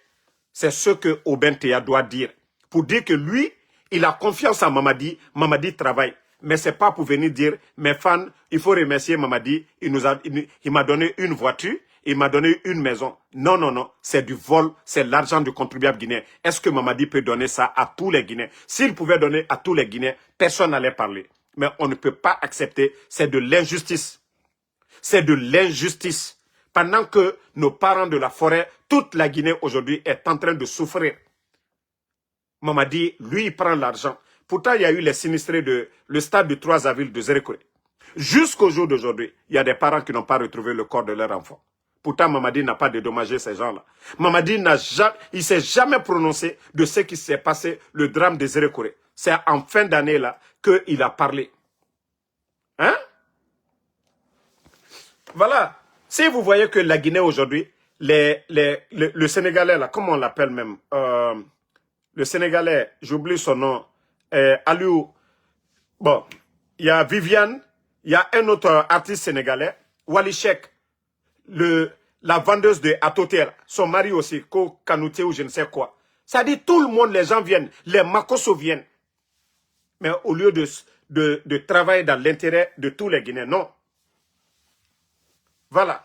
C'est ce que Obentea doit dire. Pour dire que lui, il a confiance en Mamadi, Mamadi travaille. Mais ce n'est pas pour venir dire, mes fans, il faut remercier Mamadi, il m'a donné une voiture, il m'a donné une maison. Non, non, non, c'est du vol, c'est l'argent du contribuable guinéen. Est-ce que Mamadi peut donner ça à tous les Guinéens? S'il pouvait donner à tous les Guinéens, personne n'allait parler. Mais on ne peut pas accepter, c'est de l'injustice. C'est de l'injustice. Pendant que nos parents de la forêt, toute la Guinée aujourd'hui est en train de souffrir. Mamadi, lui, il prend l'argent. Pourtant, il y a eu les sinistrés de le stade du 3 avril de Zérékoré. Jusqu'au jour d'aujourd'hui, il y a des parents qui n'ont pas retrouvé le corps de leur enfant. Pourtant, Mamadi n'a pas dédommagé ces gens-là. Mamadi ne s'est jamais prononcé de ce qui s'est passé, le drame de Zérékoré. C'est en fin d'année là qu'il a parlé. Hein? Voilà. Si vous voyez que la Guinée aujourd'hui, le Sénégalais là, comment on l'appelle même? Le Sénégalais, j'oublie son nom. Aliou. Bon, il y a Viviane, il y a un autre artiste sénégalais, Wally Sheik, la vendeuse de Atotel, son mari aussi, Ko Kanouté ou je ne sais quoi. Ça dit tout le monde, les gens viennent, les Makosso viennent. Mais au lieu de travailler dans l'intérêt de tous les Guinéens, non. Voilà.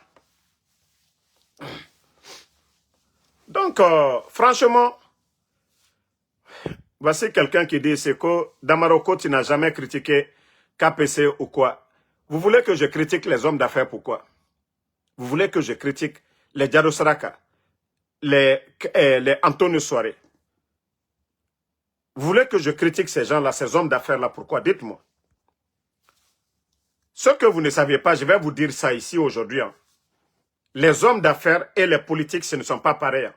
Donc, franchement, voici quelqu'un qui dit, c'est que dans Marocco, tu n'as jamais critiqué KPC ou quoi. Vous voulez que je critique les hommes d'affaires, pourquoi? Vous voulez que je critique les Diado Saraka, les Antonio Soare. Vous voulez que je critique ces gens-là, ces hommes d'affaires-là, pourquoi? Dites-moi. Ce que vous ne saviez pas, je vais vous dire ça ici aujourd'hui. Hein. Les hommes d'affaires et les politiques, ce ne sont pas pareils. Hein.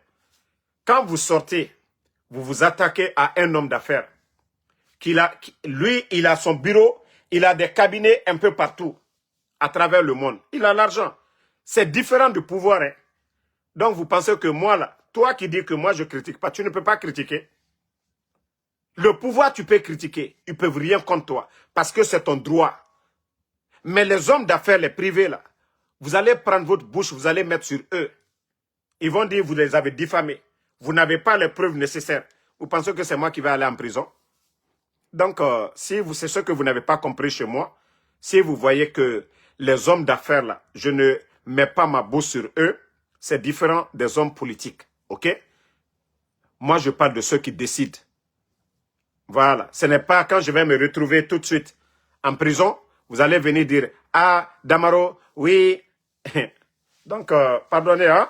Quand vous sortez, vous vous attaquez à un homme d'affaires. Lui, il a son bureau, il a des cabinets un peu partout, à travers le monde. Il a l'argent. C'est différent du pouvoir. Hein. Donc, vous pensez que moi, là, toi qui dis que moi, je ne critique pas, tu ne peux pas critiquer. Le pouvoir, tu peux critiquer. Ils ne peuvent rien contre toi, parce que c'est ton droit. Mais les hommes d'affaires, les privés, là, vous allez prendre votre bouche, vous allez mettre sur eux. Ils vont dire, vous les avez diffamés. Vous n'avez pas les preuves nécessaires. Vous pensez que c'est moi qui vais aller en prison? Donc, si c'est ce que vous n'avez pas compris chez moi, si vous voyez que les hommes d'affaires, là, je ne mets pas ma bouche sur eux, c'est différent des hommes politiques. OK? Moi, je parle de ceux qui décident. Voilà. Ce n'est pas quand je vais me retrouver tout de suite en prison, vous allez venir dire, ah, Damaro, oui. Donc, pardonnez, hein?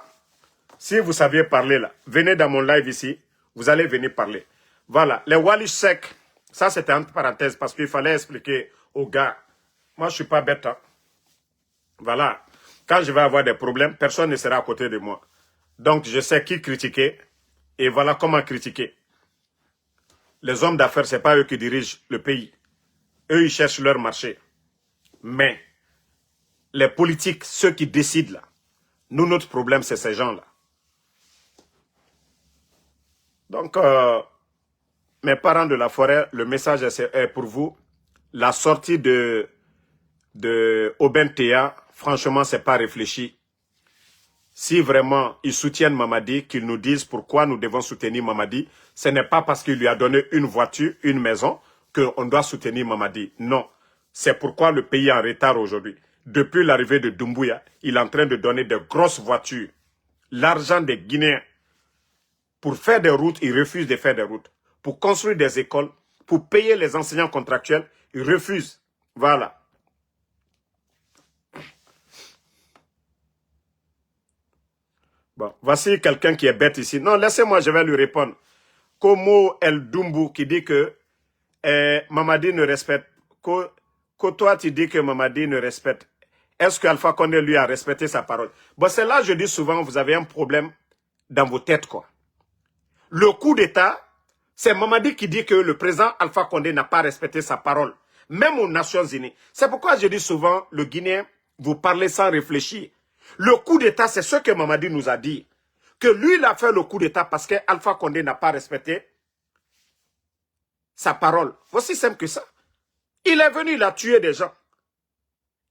Si vous saviez parler là, venez dans mon live ici, vous allez venir parler. Voilà, les Wally Sheik, ça c'était entre parenthèses parce qu'il fallait expliquer aux gars. Moi, je ne suis pas bête. Hein. Voilà, quand je vais avoir des problèmes, personne ne sera à côté de moi. Donc, je sais qui critiquer et voilà comment critiquer. Les hommes d'affaires, ce n'est pas eux qui dirigent le pays. Eux, ils cherchent leur marché. Mais les politiques, ceux qui décident là, nous, notre problème, c'est ces gens-là. Donc, mes parents de la forêt, le message est pour vous. La sortie de Obentea, franchement, ce n'est pas réfléchi. Si vraiment ils soutiennent Mamadi, qu'ils nous disent pourquoi nous devons soutenir Mamadi, ce n'est pas parce qu'il lui a donné une voiture, une maison, qu'on doit soutenir Mamadi. Non, c'est pourquoi le pays est en retard aujourd'hui. Depuis l'arrivée de Doumbouya, il est en train de donner de grosses voitures. L'argent des Guinéens. Pour faire des routes, ils refusent de faire des routes. Pour construire des écoles, pour payer les enseignants contractuels, ils refusent. Voilà. Bon, voici quelqu'un qui est bête ici. Non, laissez-moi, je vais lui répondre. Como El Dumbu qui dit que Mamadi ne respecte, que toi tu dis que Mamadi ne respecte. Est-ce qu'Alpha Condé lui a respecté sa parole? Bon, c'est là, je dis souvent, vous avez un problème dans vos têtes, quoi. Le coup d'État, c'est Mamadi qui dit que le président Alpha Condé n'a pas respecté sa parole, même aux Nations Unies. C'est pourquoi je dis souvent, le Guinéen, vous parlez sans réfléchir. Le coup d'État, c'est ce que Mamadi nous a dit. Que lui, il a fait le coup d'État parce qu'Alpha Condé n'a pas respecté sa parole. Aussi simple que ça. Il est venu, il a tué des gens.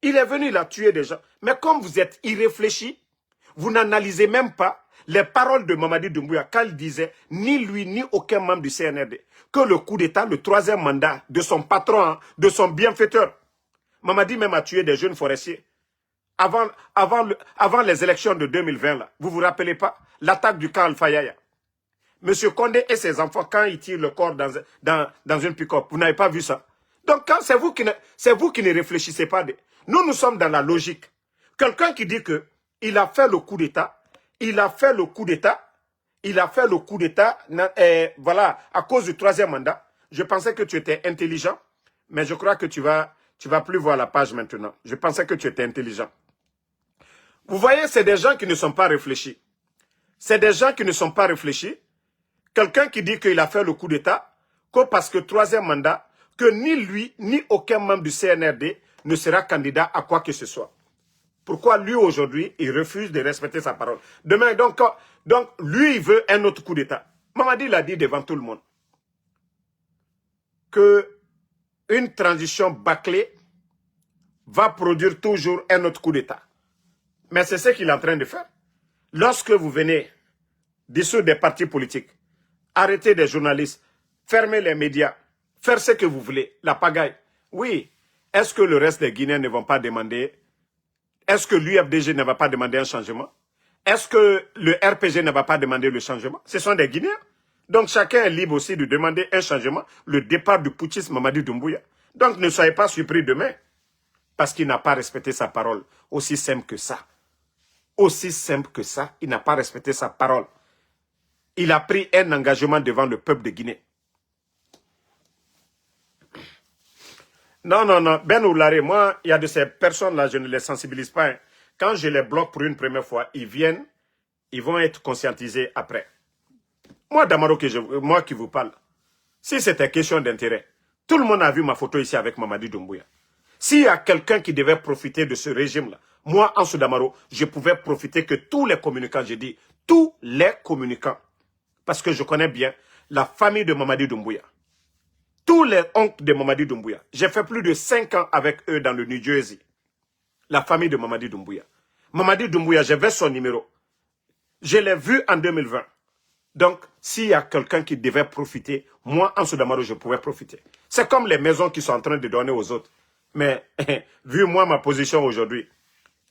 Il est venu, il a tué des gens. Mais comme vous êtes irréfléchi, vous n'analysez même pas les paroles de Mamadi Doumbouya quand il disait, ni lui, ni aucun membre du CNRD, que le coup d'État, le troisième mandat de son patron, hein, de son bienfaiteur. Mamadi même a tué des jeunes forestiers. Avant les élections de 2020, là, vous vous rappelez pas l'attaque du camp Al-Fayaya. Monsieur Condé et ses enfants, quand ils tirent le corps dans une pick-up, vous n'avez pas vu ça. Donc, quand c'est vous qui ne réfléchissez pas. Nous sommes dans la logique. Quelqu'un qui dit que il a fait le coup d'État, voilà, à cause du troisième mandat. Je pensais que tu étais intelligent, mais je crois que tu vas plus voir la page maintenant. Je pensais que tu étais intelligent. Vous voyez, c'est des gens qui ne sont pas réfléchis. C'est des gens qui ne sont pas réfléchis. Quelqu'un qui dit qu'il a fait le coup d'État, que parce que troisième mandat, que ni lui, ni aucun membre du CNRD ne sera candidat à quoi que ce soit. Pourquoi lui, aujourd'hui, il refuse de respecter sa parole? Demain, donc lui, il veut un autre coup d'État. Mamadi l'a dit devant tout le monde. Que une transition bâclée va produire toujours un autre coup d'État. Mais c'est ce qu'il est en train de faire. Lorsque vous venez dissoudre des partis politiques, arrêter des journalistes, fermer les médias, faire ce que vous voulez, la pagaille. Oui, est-ce que le reste des Guinéens ne vont pas demander? Est-ce que l'UFDG ne va pas demander un changement? Est-ce que le RPG ne va pas demander le changement? Ce sont des Guinéens. Donc chacun est libre aussi de demander un changement, le départ du putschisme Mamadi Doumbouya. Donc ne soyez pas surpris demain, parce qu'il n'a pas respecté sa parole. Aussi simple que ça. Aussi simple que ça, il n'a pas respecté sa parole. Il a pris un engagement devant le peuple de Guinée. Non. Ben Oulare, moi, il y a de ces personnes-là, je ne les sensibilise pas. Hein. Quand je les bloque pour une première fois, ils viennent, ils vont être conscientisés après. Moi, Damaro, moi qui vous parle, si c'était question d'intérêt, tout le monde a vu ma photo ici avec Mamadi Doumbouya. S'il y a quelqu'un qui devait profiter de ce régime-là, moi, Ansou Damaro, je pouvais profiter que tous les communicants, j'ai dit, tous les communicants, parce que je connais bien la famille de Mamadi Doumbouya. Tous les oncles de Mamadi Doumbouya. J'ai fait plus de 5 ans avec eux dans le New Jersey. La famille de Mamadi Doumbouya. Mamadi Doumbouya, j'avais son numéro. Je l'ai vu en 2020. Donc, s'il y a quelqu'un qui devait profiter, moi, en Soudamaro, je pouvais profiter. C'est comme les maisons qui sont en train de donner aux autres. Mais, vu moi, ma position aujourd'hui,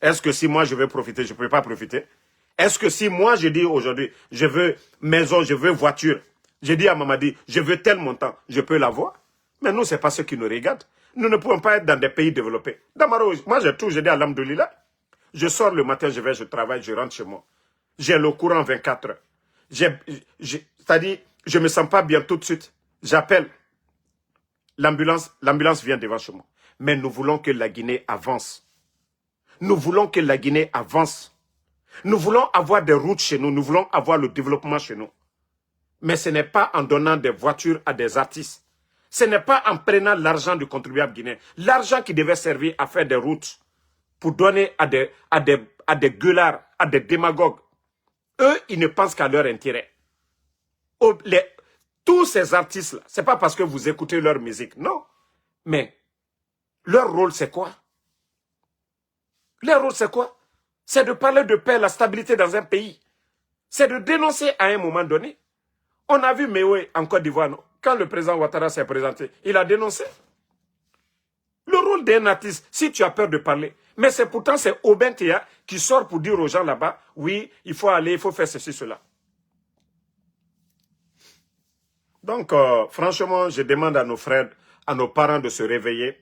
est-ce que si moi, je veux profiter, je ne peux pas profiter? Est-ce que si moi, je dis aujourd'hui, je veux maison, je veux voiture, je dis à Mamadi, je veux tel montant, je peux l'avoir? Mais nous, ce n'est pas ce qui nous regarde. Nous ne pouvons pas être dans des pays développés. Damaro, moi, j'ai tout, je dis à l'Amdoulila. Je sors le matin, je travaille, je rentre chez moi. J'ai le courant 24 heures. C'est-à-dire, je ne me sens pas bien tout de suite. J'appelle. L'ambulance vient devant chez moi. Mais nous voulons que la Guinée avance. Nous voulons que la Guinée avance. Nous voulons avoir des routes chez nous. Nous voulons avoir le développement chez nous. Mais ce n'est pas en donnant des voitures à des artistes. Ce n'est pas en prenant l'argent du contribuable guinéen. L'argent qui devait servir à faire des routes pour donner à des gueulards, à des démagogues. Eux, ils ne pensent qu'à leur intérêt. Tous ces artistes-là, ce n'est pas parce que vous écoutez leur musique, non. Mais leur rôle, c'est quoi? Leur rôle, c'est quoi? C'est de parler de paix, la stabilité dans un pays. C'est de dénoncer à un moment donné. On a vu Mewe en Côte d'Ivoire, quand le président Ouattara s'est présenté, il a dénoncé. Le rôle d'un artiste, si tu as peur de parler, mais c'est pourtant c'est Aubin Théa qui sort pour dire aux gens là-bas, oui, il faut aller, il faut faire ceci, cela. Donc, franchement, je demande à nos frères, à nos parents de se réveiller.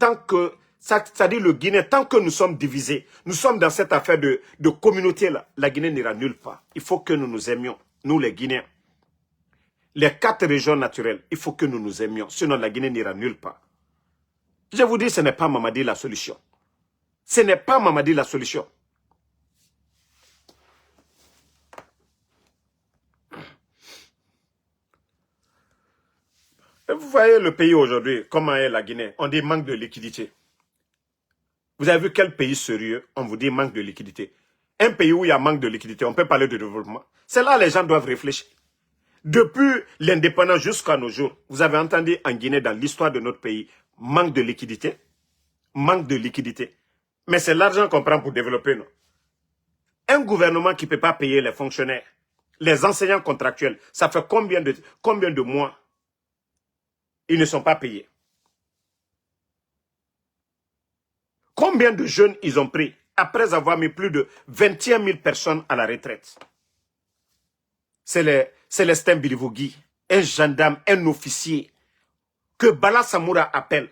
tant que, ça dit le Guinée, tant que nous sommes divisés, nous sommes dans cette affaire de communauté-là, la Guinée n'ira nulle part. Il faut que nous nous aimions, nous les Guinéens. Les 4 régions naturelles, il faut que nous nous aimions, sinon la Guinée n'ira nulle part. Je vous dis, ce n'est pas Mamadi la solution. Ce n'est pas Mamadi la solution. Vous voyez le pays aujourd'hui, comment est la Guinée? On dit manque de liquidité. Vous avez vu quel pays sérieux? On vous dit manque de liquidité. Un pays où il y a manque de liquidité, on peut parler de développement. C'est là que les gens doivent réfléchir. Depuis l'indépendance jusqu'à nos jours, vous avez entendu en Guinée, dans l'histoire de notre pays, manque de liquidité. Manque de liquidité. Mais c'est l'argent qu'on prend pour développer, non? Un gouvernement qui ne peut pas payer les fonctionnaires, les enseignants contractuels, ça fait combien de mois ils ne sont pas payés? Combien de jeunes ils ont pris après avoir mis plus de 21 000 personnes à la retraite? C'est Célestin Bilivogui, un gendarme, un officier, que Bala Samoura appelle.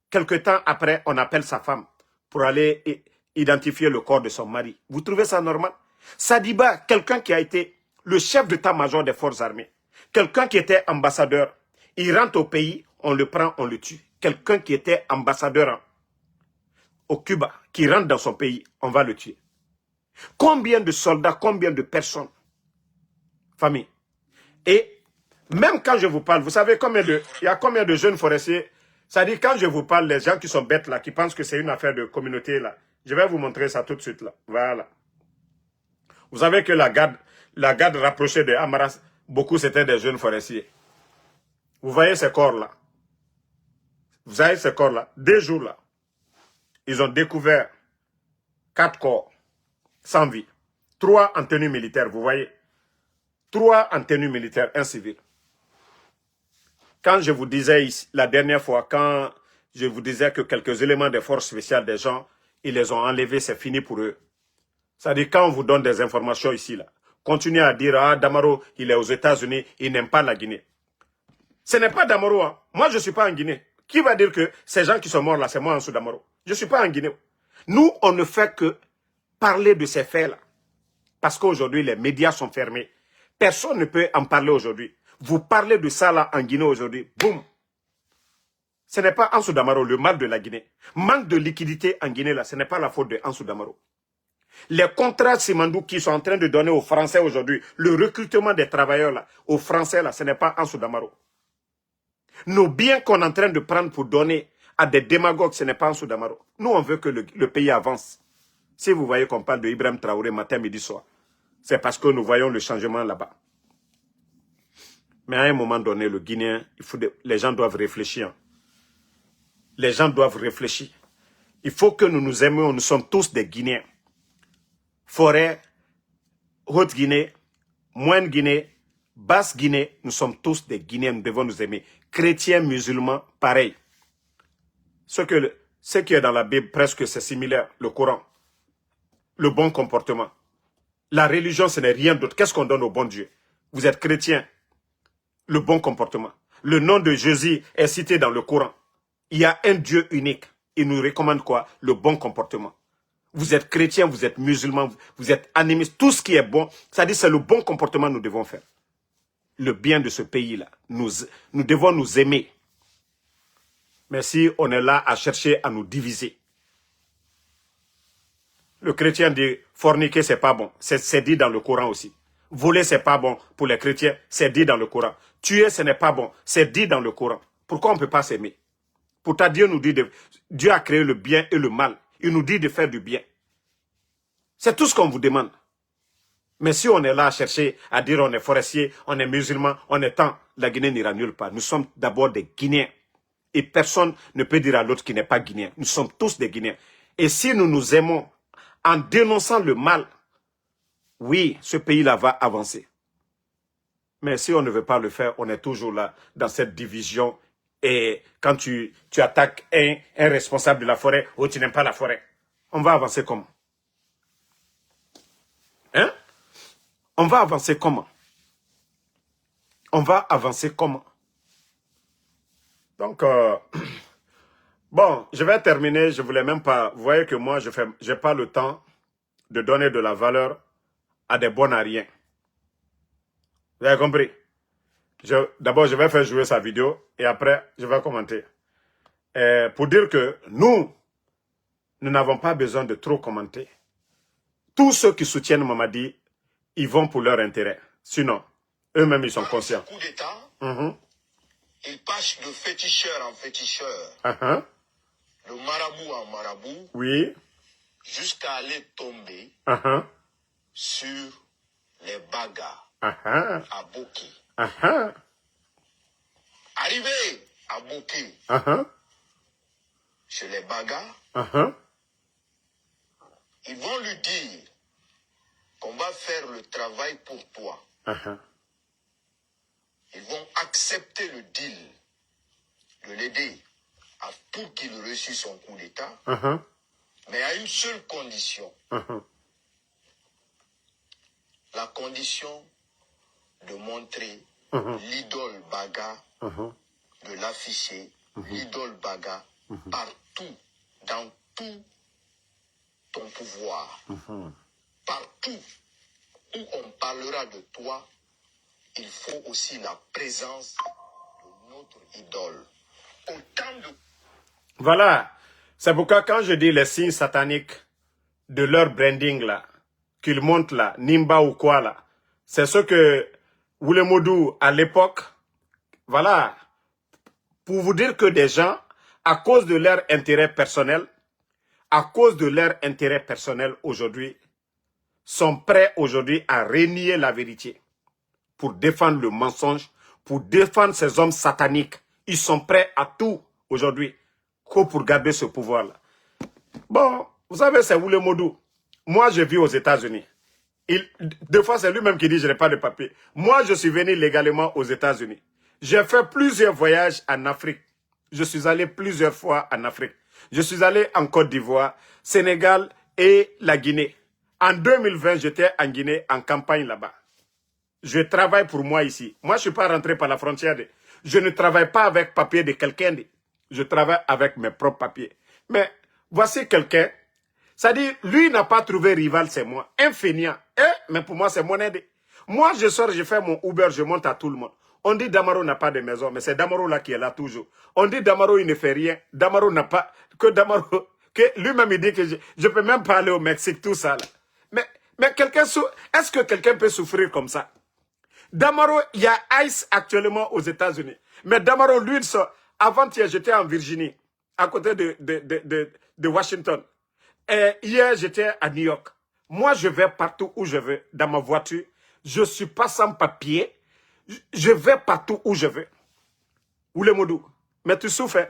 Quelque temps après, on appelle sa femme pour aller identifier le corps de son mari. Vous trouvez ça normal? Sadiba, quelqu'un qui a été le chef d'état-major des forces armées, quelqu'un qui était ambassadeur, il rentre au pays, on le prend, on le tue. Quelqu'un qui était ambassadeur au Cuba, qui rentre dans son pays, on va le tuer. Combien de soldats, combien de personnes? Famille. Et même quand je vous parle, vous savez il y a combien de jeunes forestiers? C'est-à-dire, quand je vous parle, les gens qui sont bêtes là, qui pensent que c'est une affaire de communauté là, je vais vous montrer ça tout de suite là. Voilà. Vous savez que la garde rapprochée de Amaras, beaucoup c'était des jeunes forestiers. Vous voyez ces corps là. Vous voyez ces corps là. 2 jours là. Ils ont découvert 4 corps sans vie. 3 en tenue militaire, vous voyez. 3 en tenue militaire, un civil. Quand je vous disais ici, la dernière fois, quand je vous disais que quelques éléments des forces spéciales des gens, ils les ont enlevés, c'est fini pour eux. C'est-à-dire, quand on vous donne des informations ici, là, continuez à dire, ah, Damaro, il est aux États-Unis, il n'aime pas la Guinée. Ce n'est pas Damaro, hein. Moi, je ne suis pas en Guinée. Qui va dire que ces gens qui sont morts là, c'est moi en dessous Damaro? Je ne suis pas en Guinée. Nous, on ne fait que parler de ces faits-là. Parce qu'aujourd'hui, les médias sont fermés. Personne ne peut en parler aujourd'hui. Vous parlez de ça là en Guinée aujourd'hui, boum. Ce n'est pas Ansou Damaro, le mal de la Guinée. Manque de liquidité en Guinée là, ce n'est pas la faute de Ansou Damaro. Les contrats Simandou qui sont en train de donner aux Français aujourd'hui, le recrutement des travailleurs là, aux Français là, ce n'est pas Ansou Damaro. Nos biens qu'on est en train de prendre pour donner à des démagogues, ce n'est pas Ansou Damaro. Nous, on veut que le pays avance. Si vous voyez qu'on parle de Ibrahim Traoré matin, midi, soir, c'est parce que nous voyons le changement là-bas. Mais à un moment donné, le Guinéen, les gens doivent réfléchir. Les gens doivent réfléchir. Il faut que nous nous aimions, nous sommes tous des Guinéens. Forêt, Haute-Guinée, Moyenne-Guinée, Basse-Guinée, nous sommes tous des Guinéens, nous devons nous aimer. Chrétiens, musulmans, pareil. Ce qui est dans la Bible, presque c'est similaire, le Coran. Le bon comportement. La religion, ce n'est rien d'autre. Qu'est-ce qu'on donne au bon Dieu? Vous êtes chrétien. Le bon comportement. Le nom de Jésus est cité dans le Coran. Il y a un Dieu unique. Il nous recommande quoi? Le bon comportement. Vous êtes chrétien, vous êtes musulman, vous êtes animiste. Tout ce qui est bon, c'est-à-dire c'est le bon comportement que nous devons faire. Le bien de ce pays-là. Nous devons nous aimer. Mais si on est là à chercher à nous diviser. Le chrétien dit forniquer, c'est pas bon. C'est dit dans le Coran aussi. Voler, c'est pas bon pour les chrétiens, c'est dit dans le Coran. Tuer, ce n'est pas bon, c'est dit dans le Coran. Pourquoi on ne peut pas s'aimer? Pourtant, Dieu nous dit, Dieu a créé le bien et le mal. Il nous dit de faire du bien. C'est tout ce qu'on vous demande. Mais si on est là à chercher, à dire on est forestier, on est musulman, on est tant, la Guinée n'ira nulle part. Nous sommes d'abord des Guinéens. Et personne ne peut dire à l'autre qui n'est pas Guinéen. Nous sommes tous des Guinéens. Et si nous nous aimons en dénonçant le mal, oui, ce pays-là va avancer. Mais si on ne veut pas le faire, on est toujours là, dans cette division. Et quand tu attaques un responsable de la forêt, ou tu n'aimes pas la forêt, on va avancer comment? Hein? On va avancer comment? On va avancer comment? Donc, Bon, je vais terminer, je voulais même pas... Vous voyez que moi, je n'ai pas le temps de donner de la valeur à des bons à rien. Vous avez compris? D'abord, je vais faire jouer sa vidéo et après, je vais commenter. Pour dire que nous n'avons pas besoin de trop commenter. Tous ceux qui soutiennent Mamadi, ils vont pour leur intérêt. Sinon, eux-mêmes, ils sont conscients. Coup d'État, Il passe de féticheur en féticheur, de marabout en marabout, oui. jusqu'à aller tomber sur les bagas à Boki. Arrivé à Boki, chez les bagas, ils vont lui dire qu'on va faire le travail pour toi. Ils vont accepter le deal de l'aider pour qu'il réussisse son coup d'État, mais à une seule condition. La condition de montrer l'idole Baga, de l'afficher, l'idole Baga, partout, dans tout ton pouvoir. Partout où on parlera de toi, il faut aussi la présence de notre idole. Autant de... Voilà. C'est pourquoi quand je dis les signes sataniques de leur branding là, qu'ils montent là, Nimba ou quoi là, c'est ce que Oulemodou à l'époque, voilà, pour vous dire que des gens, à cause de leur intérêt personnel, aujourd'hui, sont prêts aujourd'hui à renier la vérité pour défendre le mensonge, pour défendre ces hommes sataniques. Ils sont prêts à tout aujourd'hui que pour garder ce pouvoir-là. Bon, vous savez, c'est Oulemodou. Moi, je vis aux États-Unis. Des fois, c'est lui-même qui dit « je n'ai pas de papier ». Moi, je suis venu légalement aux États-Unis. J'ai fait plusieurs voyages en Afrique. Je suis allé plusieurs fois en Afrique. Je suis allé en Côte d'Ivoire, Sénégal et la Guinée. En 2020, j'étais en Guinée, en campagne là-bas. Je travaille pour moi ici. Moi, je ne suis pas rentré par la frontière. Je ne travaille pas avec papier de quelqu'un. Je travaille avec mes propres papiers. Mais voici quelqu'un. C'est-à-dire, lui n'a pas trouvé rival, c'est moi. Un feignant. Mais pour moi, c'est mon aide. Moi, je sors, je fais mon Uber, je monte à tout le monde. On dit Damaro n'a pas de maison, mais c'est Damaro là qui est là toujours. On dit Damaro, il ne fait rien. Damaro n'a pas... Que Damaro... Que lui-même, il dit que je ne peux même pas aller au Mexique, tout ça là. Mais quelqu'un... Est-ce que quelqu'un peut souffrir comme ça? Damaro, il y a ICE actuellement aux États-Unis. Mais Damaro, lui, il sort. Avant-hier, j'étais en Virginie, à côté de Washington. Et hier, j'étais à New York. Moi, je vais partout où je veux, dans ma voiture. Je ne suis pas sans papier. Je vais partout où je veux. Oulemodou, mais tu souffres.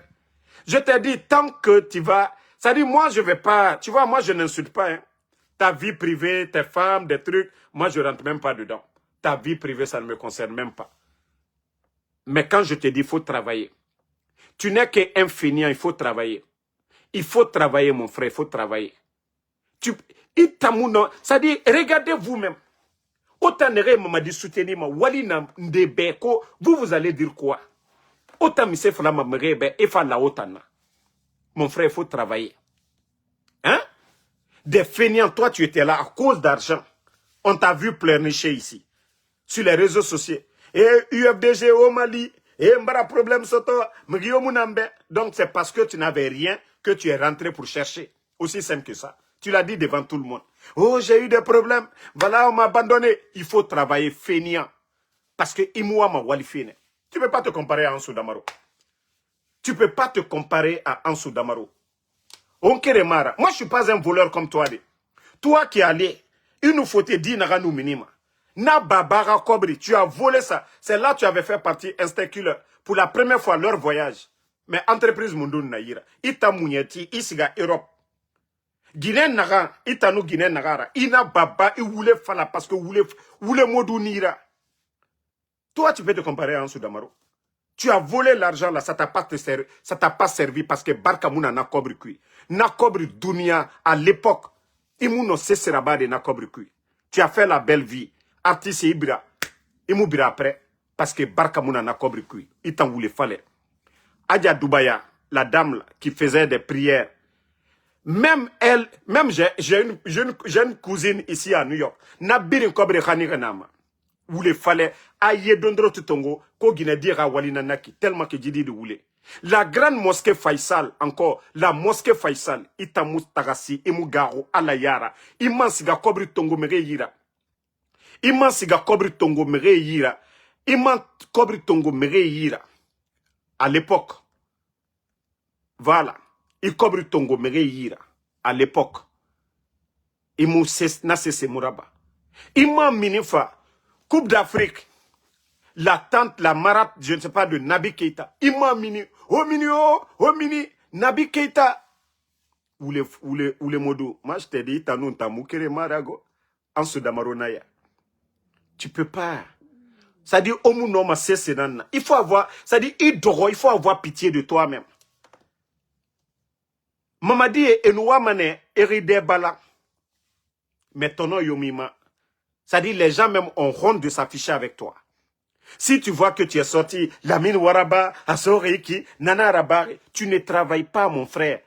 Je t'ai dit, tant que tu vas... Ça dit, moi, je ne vais pas... Tu vois, moi, je n'insulte pas. Ta vie privée, tes femmes, des trucs, moi, je ne rentre même pas dedans. Ta vie privée, ça ne me concerne même pas. Mais quand je te dis, il faut travailler. Tu n'es qu'un feignant, il faut travailler. Il faut travailler, mon frère, il faut travailler. Ça dit, regardez vous-même. Autant m'a dit soutenir ma wali na ndebeko, vous allez dire quoi? Autant mi se fala ma mrebe et fa la otana. Mon frère, il faut travailler. Hein? Des feignants, toi tu étais là à cause d'argent. On t'a vu pleurnicher ici. Sur les réseaux sociaux. Et UFDG au Mali, et mbara problème soto, mgio munambe. Donc c'est parce que tu n'avais rien que tu es rentré pour chercher. Aussi simple que ça. Tu l'as dit devant tout le monde. Oh, j'ai eu des problèmes. Voilà, on m'a abandonné. Il faut travailler feignant. Parce que Imoua m'a walifine. Tu ne peux pas te comparer à Ansou Damaro. Tu ne peux pas te comparer à Ansou Damaro. Onkeremara. Moi, je ne suis pas un voleur comme toi. Toi qui es allé, il nous faut te dire nous minima. Na babara kobri, tu as volé ça. C'est là que tu avais fait partie Instinct pour la première fois leur voyage. Mais entreprise Mundoun Naïra. Ita Mounieti, Isiga Europe. Guinée Naga, Itano Guinée Nagara. Ina Baba, il voulait fala parce que voulait Modou Nira. Toi, tu peux te comparer à Ansou Damaro. Tu as volé l'argent là, ça t'a pas servi parce que Barka Mouna n'a cobri kui. N'a cobri Dunia à l'époque. Imouno Sesseraba de n'a cobri kui. Tu as fait la belle vie. Artiste Ibra. Imou Bira après. Parce que Barka Mouna n'a cobri kui. Il t'en voulait fallait. Adja Dubaya. la dame là, qui faisait des prières. Même elle, même j'ai une cousine ici à New York. Nabirin kobre khani renama. Où il fallait aïe dondro tutongo ko gine dira walina naki tellement que jidi de woulé. La grande mosquée Faisal encore, la mosquée Faisal itamu tagasi imu garo ala yara. Iman siga kobri tongo mere yira. Iman siga kobri tongo mere yira. Iman kobri tongo mere yira. À l'époque. Voilà. Il kobri tongo mere yira. À l'époque. Imu na sese muraba. Iman minifa. Coupe d'Afrique. La tante, la marate, je ne sais pas, de Nabi Keita. Iman mini. Oh mini, oh mini. Nabi Keita. Ou les modos. Moi, je t'ai dit, tanou, tamou, kere marago. En ce damaronaya. Tu peux pas. Ça dit, omu noma sese nana. Il faut avoir, ça dit, il faut avoir pitié de toi-même. Mamadi et Nouamane, Eride Bala. Mais ton nom yomima. Ça dit, les gens même ont honte de s'afficher avec toi. Si tu vois que tu es sorti, Lamine Waraba, Asoreiki, Nana Rabari, tu ne travailles pas, mon frère.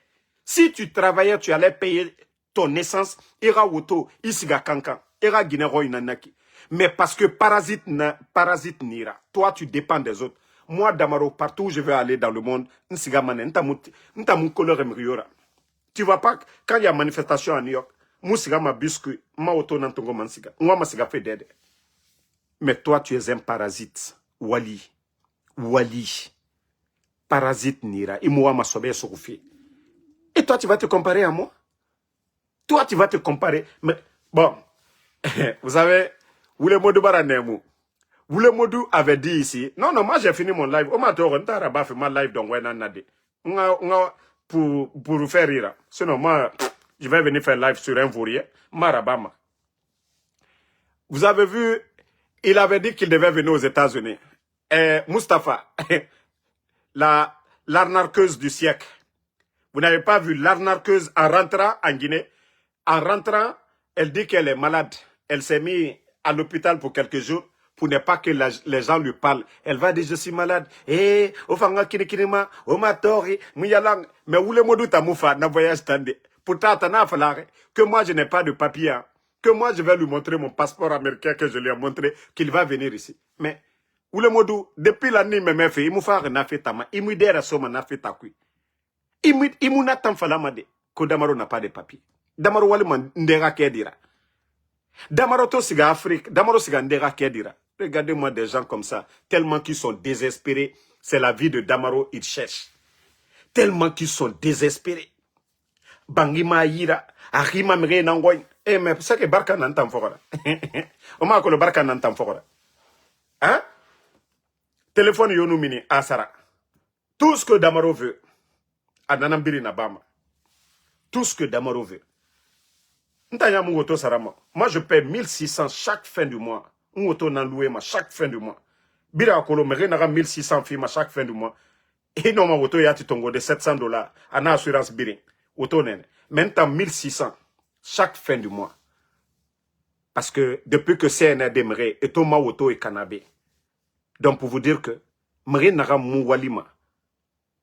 Si tu travaillais, tu allais payer ton essence, Ira Woto, Isiga Kankan, Ira Guinero Inanaki. Mais parce que parasite n'ira. Toi, tu dépends des autres. Moi, Damaro, partout où je vais aller dans le monde, Nsiga Manen, Ntamou Kolore Mriora. Tu vois pas, quand il y a manifestation à New York, Moussiga ma biscuit, ma auto nantongo mansiga. Moi, ma siga fait d'aide. Mais toi, tu es un parasite. Wali. Wali. Parasite n'ira. Imoua ma sobe soufie. Et toi, tu vas te comparer à moi? Toi, tu vas te comparer. Mais, bon, vous savez, Woule Modou Baranemu. Woule Modou avait dit ici, non, moi j'ai fini mon live. Oma Toro, n'ta rabat fait ma live dans Wenanade. Pour vous faire rire. Sinon, moi, je vais venir faire live sur un vaurien. Marabama. Vous avez vu, il avait dit qu'il devait venir aux États-Unis. Mustapha, l'arnaqueuse du siècle. Vous n'avez pas vu l'arnaqueuse en rentrant en Guinée. En rentrant, elle dit qu'elle est malade. Elle s'est mise à l'hôpital pour quelques jours pour ne pas que les gens lui parlent. Elle va dire, je suis malade. Ofanga kinikinima, omatori, muyalang. Mais où le modou tamoufa, na voyage tande. Pourtant, t'en fallu que moi, je n'ai pas de papier. Hein. Que moi, je vais lui montrer mon passeport américain que je lui ai montré, qu'il va venir ici. Mais, où le modou, depuis l'année, me fait, il m'a fait un affaire tama, il m'a dit à son affaire takui. Il m'a tant falamade, que Damaro n'a pas de papier. Damaro waliman ndera kedira. Damaro to siga Afrique, Damaro siga ndera kedira. Regardez-moi des gens comme ça, tellement qu'ils sont désespérés. C'est la vie de Damaro, ils cherchent. Tellement qu'ils sont désespérés. Bangima yira, Arima mre nangoy. Mais c'est que Barka n'entend fora. On m'a le Barka n'entend fora. Hein? Téléphone yonou mini, Asara. Tout ce que Damaro veut, Adanambiri Nabama. Tout ce que Damaro veut. Moi, je paie 1600 chaque fin du mois. Chaque fin du mois. Bira Kolo, mais 1600 films chaque fin du mois. Et non, ma auto yati tongo de $700. En assurance birin. Auto nene. Maintenant, 1600 chaque fin du mois. Parce que depuis que CNR démarré, et tout ma auto est canabé. Donc, pour vous dire que, m'ré nara mouwalima.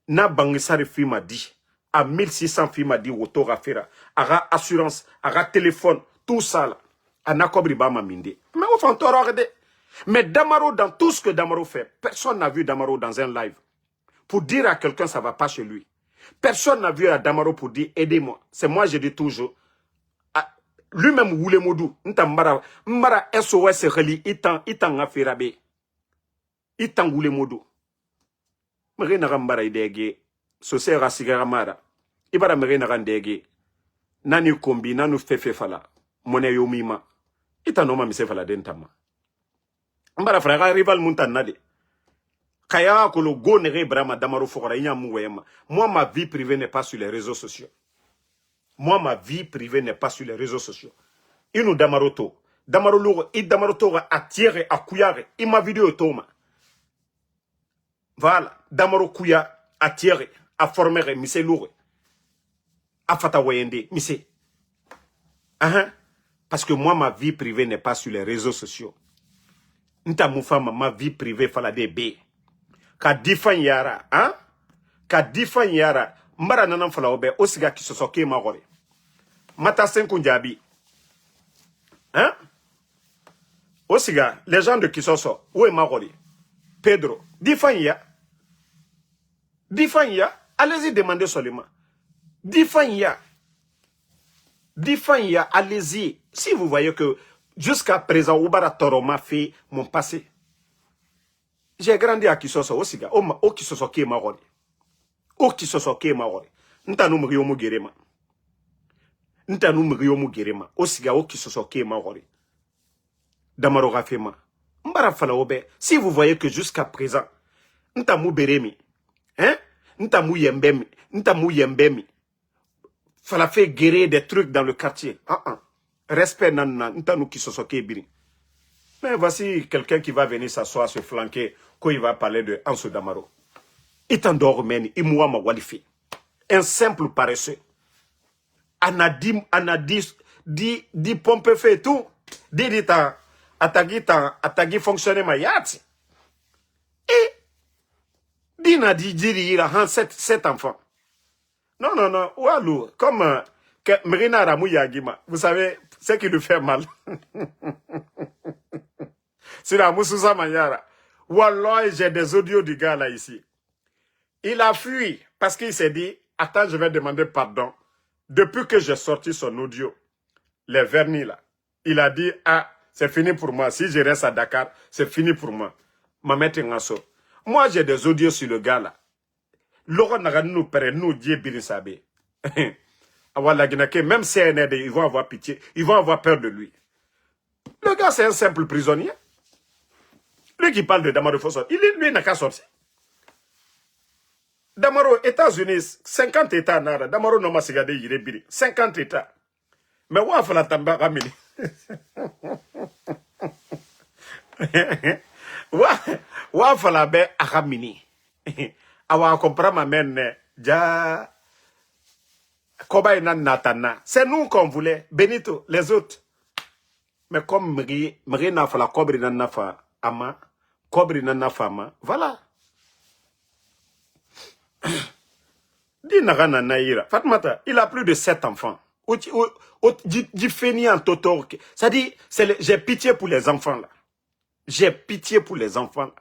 Na bangisari film a dit. À 1600 films a dit auto rafera. Ara assurance, ara téléphone, tout ça là. Ana kobri ba ma minde. Mais au fond, mais Damaro, dans tout ce que Damaro fait, personne n'a vu Damaro dans un live. Pour dire à quelqu'un ça va pas chez lui. Personne n'a vu à Damaro pour dire aidez-moi. C'est moi, je dis toujours. Lui-même, Woule Modou, Mbara SOS Reli, Itan Afirabe. Itan Woule Modou. Mre Narambara idege. Sose Rasigara Mara. Ibara Mre Narandege. Nani Kombi, Nanu Fefe Fala. Mone Yomima. Itan Noma Mise Fala Dentama. Mbara frère rival Muntanade. Kaya Kolo Go Nere Brahma Damaro Fora Inyamouema. Moi, ma vie privée n'est pas sur les réseaux sociaux. Moi, ma vie privée n'est pas sur les réseaux sociaux. Il nous Damaroto. Damarolo, il Damaroto a tiré, a couillare. Il m'a vidéo Toma. Voilà. Damaro Kouya a tiré, a formé, mise lourd. A fatawayende, mise. Parce que moi, ma vie privée n'est pas sur les réseaux sociaux. Nta moufama, ma vie privée, fala de B. Ka difan yara, hein? ka difan yara mbara nanan fala obe osiga kisosoke magore mata senku njabi hein osiga les gens de Kisoso où est magore Pedro difan ya allez-y demandez seulement difan ya allez-y si vous voyez que jusqu'à présent Oubara Toroma fait mon passé. J'ai grandi à Kisoso osiga o Kisosoke magore o Kisosoke magore ntanu mriyomu gerema osiga o Kisosoke magore Damaro Rafema mbara fala obe si vous voyez que jusqu'à présent ntamu beremi hein ntamu yembemi fala fait guérir des trucs dans le quartier respect nanna ntanu Kisosoke biri. Mais voici quelqu'un qui va venir s'asseoir, se flanquer, quand il va parler de Anso Damaro. Itandormeni, Imouama Walifi. Un simple paresseux. Anadi pompe fait tout. Dit atagi fonctionner ma yati. Et, dina diri il a 7 enfants. Non, Walou, comme Mrina Ramouyagima, vous savez, ce qui lui fait mal. C'est la Moussouza Manyara. Wallah, j'ai des audios du gars là ici. Il a fui parce qu'il s'est dit, attends, je vais demander pardon. Depuis que j'ai sorti son audio, les vernis là, il a dit, ah, c'est fini pour moi. Si je reste à Dakar, c'est fini pour moi. Mamet Ngasso. Moi, j'ai des audios sur le gars là. Laurent Naganou Père, nous, Dieu Birisabe. Même CNRD, ils vont avoir pitié, ils vont avoir peur de lui. Le gars, c'est un simple prisonnier. Lui qui parle de Damaro Fosso, lui n'a qu'à sortir. Damaro, États-Unis, 50 États, nara. Damaro n'a pas sigardé, il est 50 États. Mais où a fait la tamba ramini? Où a fait la baie à ramini? Awa comprend ma mère, ja. Koba natana. C'est nous qu'on voulait. Benito, les autres. Mais comme Mri n'a fait la cobri n'a fa ama, cobri n'a fama, voilà. Dinara naïra. Fatmata, il a plus de 7 enfants. Du feni en toto. Ça dit, j'ai pitié pour les enfants là. J'ai pitié pour les enfants là.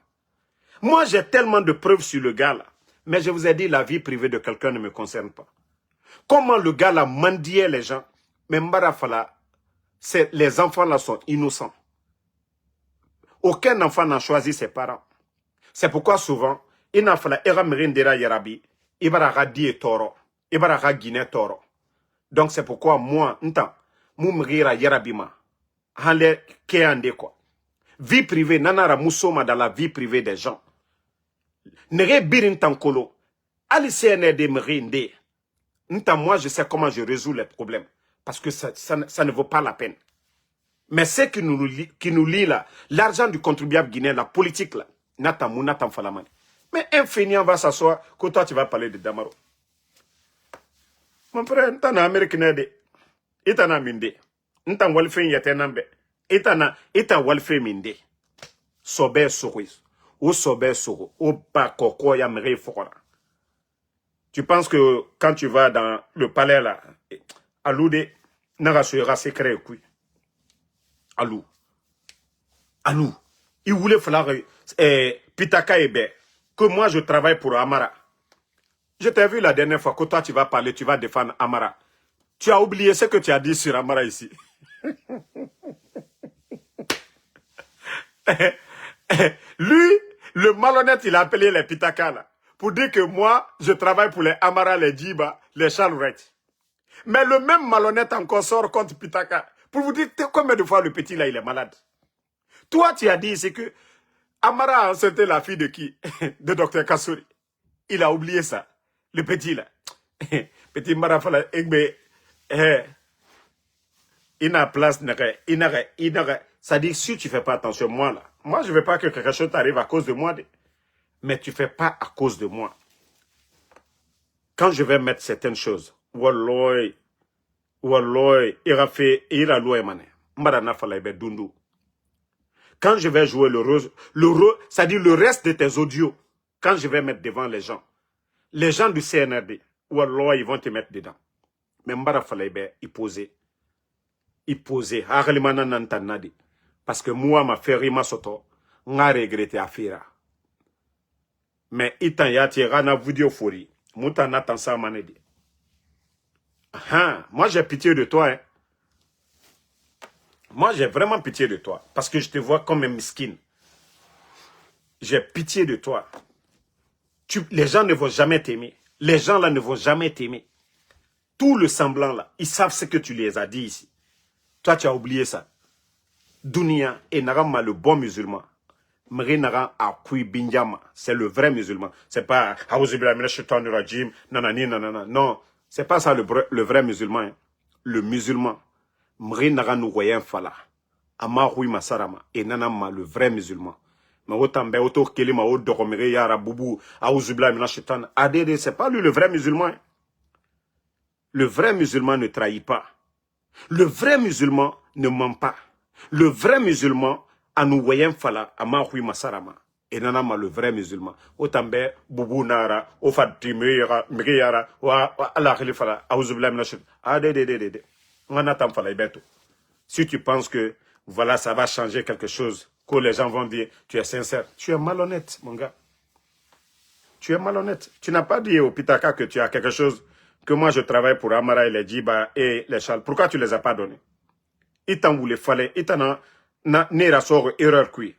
Moi, j'ai tellement de preuves sur le gars là. Mais je vous ai dit, la vie privée de quelqu'un ne me concerne pas. Comment le gars là mendiait les gens. Mais Mbarafala, les enfants là sont innocents. Aucun enfant n'a choisi ses parents. C'est pourquoi souvent, il n'a fallu Eramerindera Yarabi, Ibara Die Toro, Ibara Guinée Toro. Donc c'est pourquoi moi, Moumrira Yarabima, Hale Keande quoi. Vie privée, Nanara Moussoma dans la vie privée des gens. Nere Birin Tankolo, Ali CND Mrinde. Moi, je sais comment je résous les problèmes. Parce que ça ne vaut pas la peine. Mais ce qui nous lie là, l'argent du contribuable guinéen, la politique là, Natam Falaman. Mais un feignant va s'asseoir, que toi tu vas parler de Damaro. Mon frère, t'en as américain de. Et t'en as minde. N'tan walfe yatenambe. Et t'en walfe minde. Sobe souris. Ou sobe souro. Ou pas koko yamre fora. Tu penses que quand tu vas dans le palais là, Aloude, n'a pas secret. Alou. Il voulait falloir Pitaka Ebe, que moi je travaille pour Amara. Je t'ai vu la dernière fois que toi tu vas parler, tu vas défendre Amara. Tu as oublié ce que tu as dit sur Amara ici. Lui, le malhonnête, il a appelé les Pitaka là, pour dire que moi, je travaille pour les Amara, les Djiba, les Chalourettes. Mais le même malhonnête encore sort contre Pitaka. Pour vous dire combien de fois le petit là, il est malade. Toi, tu as dit ici que Amara a enceinté la fille de qui? De Dr Kassouri. Il a oublié ça. Le petit là. Petit Marafala, il n'a place, ça dit, si tu ne fais pas attention, moi je ne veux pas que quelque chose t'arrive à cause de moi. Mais tu ne fais pas à cause de moi. Quand je vais mettre certaines choses, Walloy, il a fait, il a loué mané. Quand je vais jouer le rôle, ça dit le reste de tes audios, quand je vais mettre devant les gens, Les gens du CNRD, Wallah, ils vont te mettre dedans. Mais Mbara Falaïbe, il posait. Il posait. Parce que moi, ma féri ma soto, n'a regretté à faire. Mais itan yati rana vidéo fori. Mouta n'attend ça manedi. Moi, j'ai pitié de toi. Hein. Moi, j'ai vraiment pitié de toi. Parce que je te vois comme un miskin. J'ai pitié de toi. Les gens ne vont jamais t'aimer. Les gens là ne vont jamais t'aimer. Tout le semblant là, ils savent ce que tu les as dit ici. Toi, tu as oublié ça. Dunia et Narama, le bon musulman. Mrinara Akui Binjama, c'est le vrai musulman. C'est pas nanani nanana. Non, c'est pas ça le vrai musulman. Hein. Le musulman. Mrinara nous voyons fala. Ama Hui Masarama et Nanama, le vrai musulman. Mais autant ben auto kelima o doromere yara boubou aouzubla mina shetan. Adede, c'est pas lui le vrai musulman. Hein. Le vrai musulman ne trahit pas. Le vrai musulman ne ment pas. Le vrai musulman, Anouwayen Fala, Amahui Masarama, et Nanama, le vrai musulman. Otambe, Boubou Nara, Ofatimira, Miriara, Allah Khalifala, Aouzubla Minachit. On attend Fala Ibeto. Si tu penses que, voilà, ça va changer quelque chose, que les gens vont dire, tu es sincère, tu es malhonnête, mon gars. Tu es malhonnête. Tu n'as pas dit au Pitaka que tu as quelque chose, que moi je travaille pour Amara et les Djiba et les Chal. Pourquoi tu ne les as pas donnés? Il t'en voulait, fallait, il t'en a n'a sort erreur qui.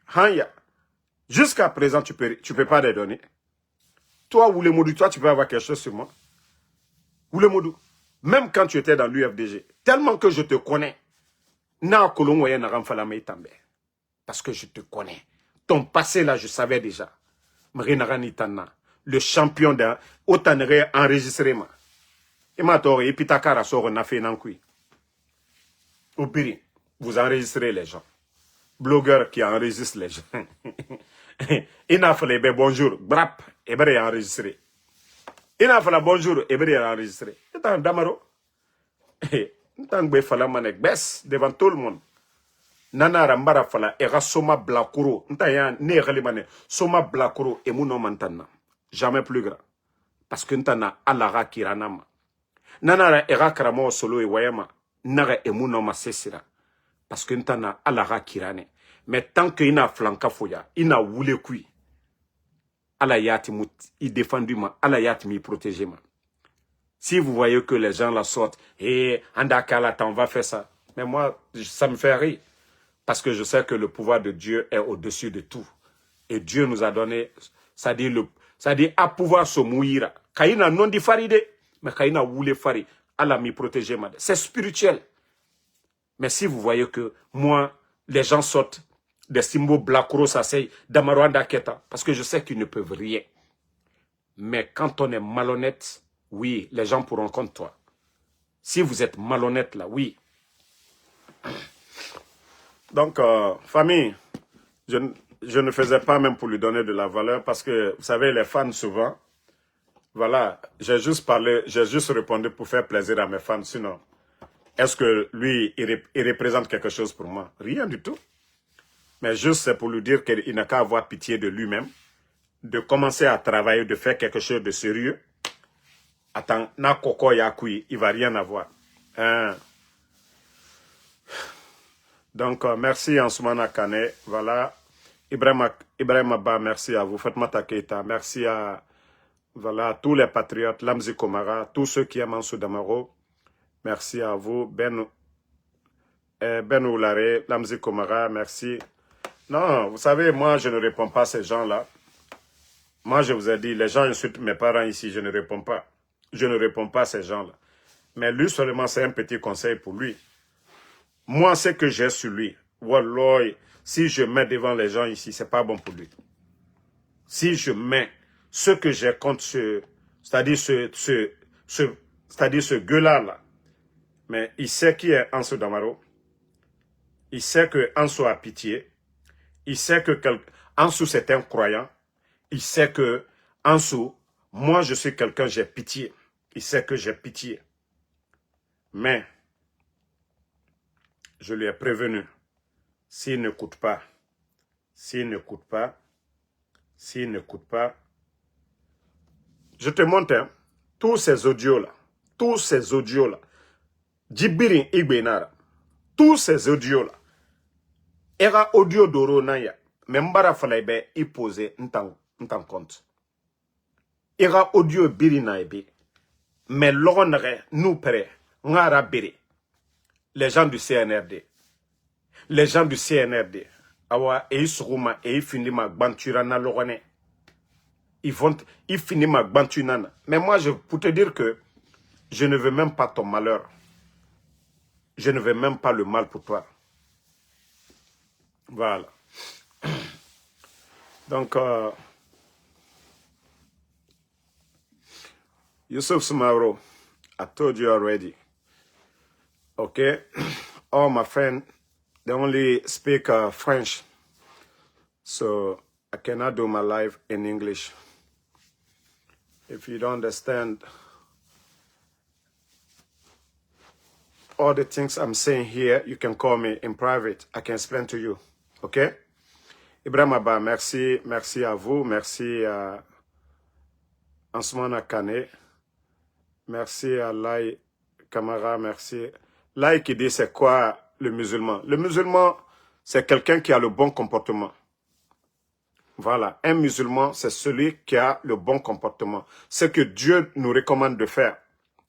Jusqu'à présent, tu peux pas les donner. Toi, Oulemodou, toi, tu peux avoir quelque chose sur moi. Oulemodou, même quand tu étais dans l'UFDG, tellement que je te connais, parce que je te connais. Ton passé, là, je savais déjà. Le champion d'un autanere enregistrement. Et maintenant, et puis Takara sort un affaire nankui. Au pire, vous enregistrez les gens. Blogueur qui enregistre les gens. Il a fallu bonjour, brap, et bien enregistré. Il a fallu bonjour, et bien enregistré. C'est un damaro. Il a fallu manek bes devant tout le monde. Nana rambara fala era soma blakuro. Ntaya ne galimane soma blakuro et mon nom antana. Jamais plus grand. Parce que ntana alara kiranama. Nana era karamo solo e wayama. Naga et mon nom sesira. Parce que ntana alara kirane. Mais tant qu'il n'a flanca foya, il n'a voulu kui. Allah yati mut, il défendu ma, Allah yati mi protégé ma. Si vous voyez que les gens la sortent, et andakala on va faire ça. Mais moi, ça me fait rire. Parce que je sais que le pouvoir de Dieu est au-dessus de tout. Et Dieu nous a donné, ça dit à pouvoir se mourir. Kaina non di faride, mais kaina voulait fari. Allah mi protégé ma. C'est spirituel. Mais si vous voyez que moi, les gens sortent, des symboles Blakuro Sasei, Damarwanda Keta, parce que je sais qu'ils ne peuvent rien. Mais quand on est malhonnête, oui, les gens pourront contre toi. Si vous êtes malhonnête là, oui. Donc, famille, je ne faisais pas même pour lui donner de la valeur parce que, vous savez, les fans souvent, voilà, j'ai juste répondu pour faire plaisir à mes fans. Sinon, est-ce que lui, il représente quelque chose pour moi? Rien du tout. Mais juste c'est pour lui dire qu'il n'a qu'à avoir pitié de lui-même, de commencer à travailler, de faire quelque chose de sérieux. Attends, na koko yakui, il va rien avoir. Hein? Donc, merci Ansoumana Kane. Voilà. Ibrahim Abba, merci à vous. Fatmata Keita, merci à voilà, tous les patriotes, Lamzi Komara, tous ceux qui aiment Ansou Damaro. Merci à vous. Ben Oulare, Lamzi Komara, merci. Non, vous savez, moi, je ne réponds pas à ces gens-là. Moi, je vous ai dit, les gens insultent mes parents ici, je ne réponds pas. Je ne réponds pas à ces gens-là. Mais lui seulement, c'est un petit conseil pour lui. Moi, ce que j'ai sur lui, wallah, si je mets devant les gens ici, c'est pas bon pour lui. Si je mets ce que j'ai contre c'est-à-dire ce gueulard-là, mais il sait qui est Ansou Damaro, il sait que Ansou a pitié, il sait que Ansou c'est un croyant, il sait que Ansou, moi je suis quelqu'un, j'ai pitié, il sait que j'ai pitié, mais je lui ai prévenu, s'il n'écoute pas, Je te montre, hein, tous ces audios-là, Djibirin Igbenara, tous ces audios-là, era audio d'oro naya, membara falaibe y poser n'tan compte. Era audio birina ebe, mais l'onere nous prêt, ngara biri, les gens du CNRD, awa e suruma e finima bantura na lorone. Ils finissent ma bantunana. Mais moi, pour te dire que je ne veux même pas ton malheur. Je ne veux même pas le mal pour toi. Voilà. Donc, Yusuf Sumaro, I told you already. Okay? All my friends, they only speak French. So, I cannot do my life in English. If you don't understand all the things I'm saying here, you can call me in private. I can explain to you. Okay? Ibrahim Abba, merci. Merci à vous. Merci à Ansumana Kane. Merci à Lai Kamara. Merci. Lai qui dit c'est quoi le musulman? Le musulman, c'est quelqu'un qui a le bon comportement. Voilà. Un musulman, c'est celui qui a le bon comportement. Ce que Dieu nous recommande de faire.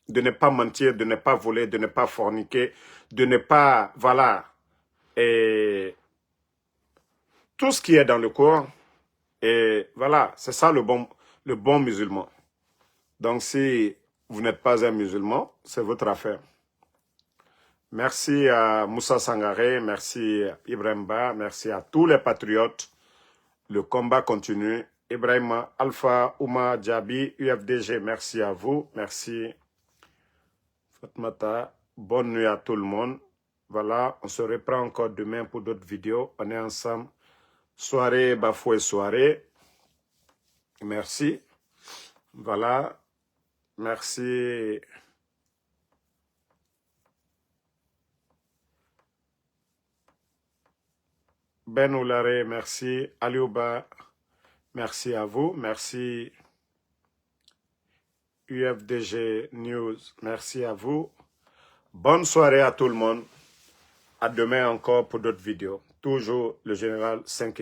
De ne pas mentir, de ne pas voler, de ne pas forniquer, de ne pas... Voilà. Et tout ce qui est dans le Coran. Et voilà, c'est ça le bon musulman. Donc si vous n'êtes pas un musulman, c'est votre affaire. Merci à Moussa Sangaré, merci à Ibrahim Ba, merci à tous les patriotes. Le combat continue. Ibrahim Alpha, Ouma Djabi, UFDG, merci à vous. Merci Fatmata. Bonne nuit à tout le monde. Voilà, on se reprend encore demain pour d'autres vidéos. On est ensemble. Soirée, Bafoué soirée. Merci. Voilà. Merci. Ben Oulare, merci. Aliouba, merci à vous. Merci. UFDG News, merci à vous. Bonne soirée à tout le monde. À demain encore pour d'autres vidéos. Toujours le général 5 étoiles.